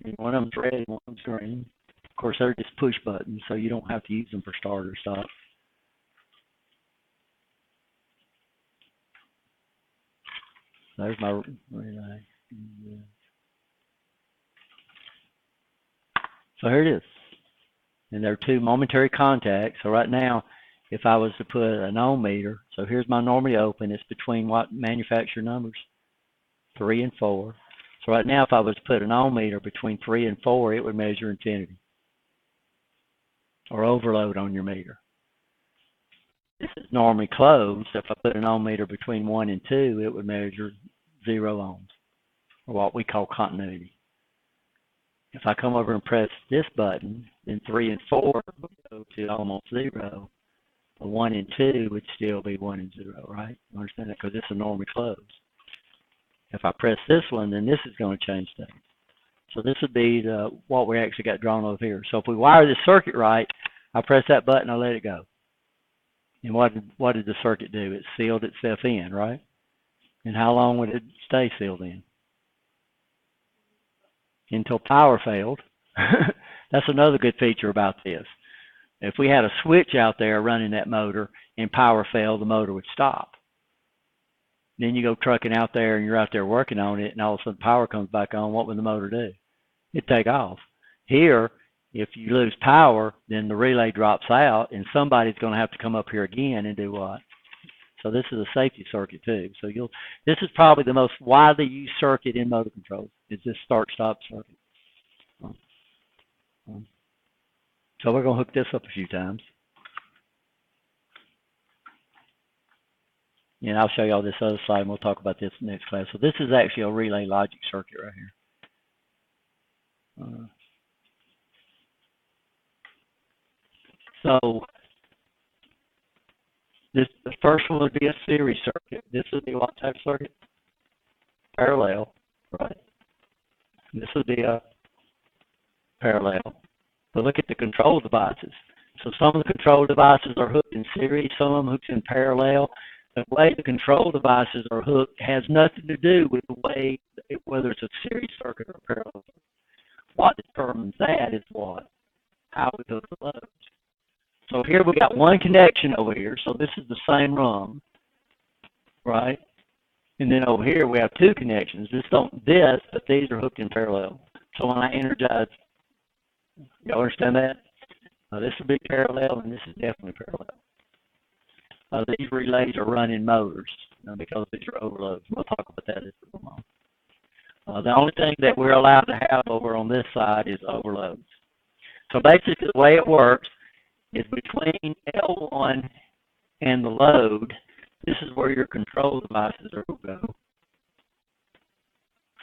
And one of them's red and one of them's green. Of course, they're just push buttons, so you don't have to use them for start or stop. There's my relay. So here it is. And there are two momentary contacts. So right now, if I was to put an ohm meter, so here's my normally open, it's between what manufacturer numbers? 3 and 4. So right now, if I was to put an ohm meter between 3 and 4, it would measure infinity or overload on your meter. This is normally closed. So if I put an ohm meter between 1 and 2, it would measure 0 ohms, or what we call continuity. If I come over and press this button, then 3 and 4 would go to almost 0. But 1 and 2 would still be 1 and 0, right? You understand that? Because it's a normally closed. If I press this one, then this is going to change things. So this would be what we actually got drawn over here. So if we wire this circuit right, I press that button, I let it go. And what did the circuit do? It sealed itself in, right? And how long would it stay sealed in? Until power failed. That's another good feature about this. If we had a switch out there running that motor and power failed, the motor would stop. Then you go trucking out there and you're out there working on it, and all of a sudden power comes back on. What would the motor do? It'd take off. Here, if you lose power, then the relay drops out, and somebody's going to have to come up here again and do what? So this is a safety circuit too. So this is probably the most widely used circuit in motor control. Is this start-stop circuit. So we're going to hook this up a few times. And I'll show you all this other slide, and we'll talk about this in the next class. So this is actually a relay logic circuit right here. So the first one would be a series circuit. This would be what type of circuit? Parallel, right? This would be a parallel. But look at the control devices. So some of the control devices are hooked in series, some of them hooked in parallel. The way the control devices are hooked has nothing to do with the way, whether it's a series circuit or parallel. What determines that is what? How we hook the loads. So here we got one connection over here. So this is the same rung, right? And then over here we have two connections. But these are hooked in parallel. So when I energize, you understand that? This would be parallel, and this is definitely parallel. These relays are running motors because these are overloads. We'll talk about that as we go on. The only thing that we're allowed to have over on this side is overloads. So basically the way it works is between L1 and the load, this is where your control devices are going to go.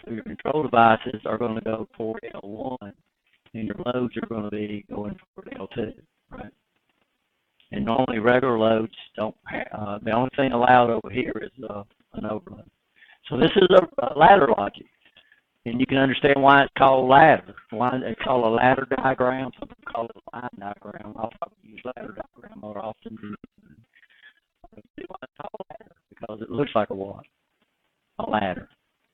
So your control devices are going to go for L1, and your loads are going to be going for L2, right? And normally regular loads don't have, the only thing allowed over here is an overload. So this is a ladder logic, and you can understand why it's called ladder. Why it's called a ladder diagram. Some people call it a line diagram. I'll probably use ladder diagram more often. Why it's called ladder? Because it looks like a what? A ladder.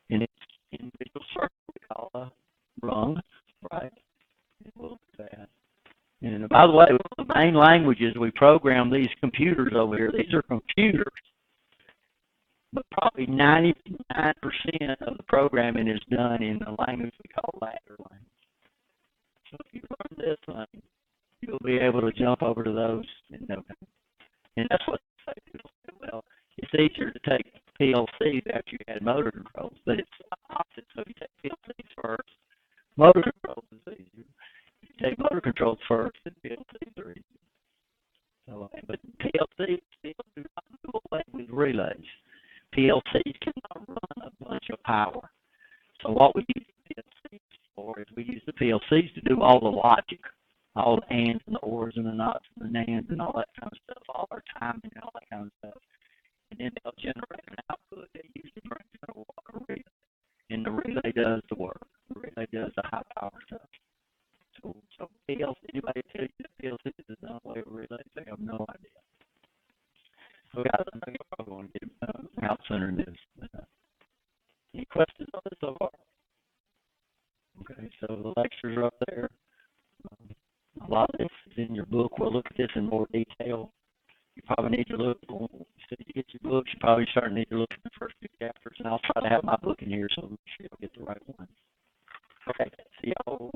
And it's individual circle we call a rung, right? We'll do that. And by the way, one of the main languages we program these computers over here, these are computers, but probably 99% of the programming is done in the language we call ladder language. So if you learn this language, you'll be able to jump over to those in no time. And that's what they say. Well, it's easier to take PLCs after you had motor controls, but it's the opposite. So if you take PLCs first, motor controls is easier. If you take motor controls first, then PLCs are easier. So, but PLCs still do not do away with relays. PLCs cannot run a bunch of power. So what we use the PLCs for is we use the PLCs to do all the logic, all the ands and the ors and the nots and the nands and all that kind of stuff, all our timing and all that kind of stuff. And then they'll generate an output that usually brings in a relay. And the relay does the work. The relay does the high power stuff. So PLC, anybody tell you that PLC is done away with relays, they have no idea. So guys, I know you're probably going to get out sooner than this. Any questions on this so far? Okay, so the lectures are up there. A lot of this is in your book. We'll look at this in more detail. You probably need to look, so you get your books, you probably start to need to look at the first few chapters, and I'll try to have my book in here so you'll get the right one. Okay, see y'all.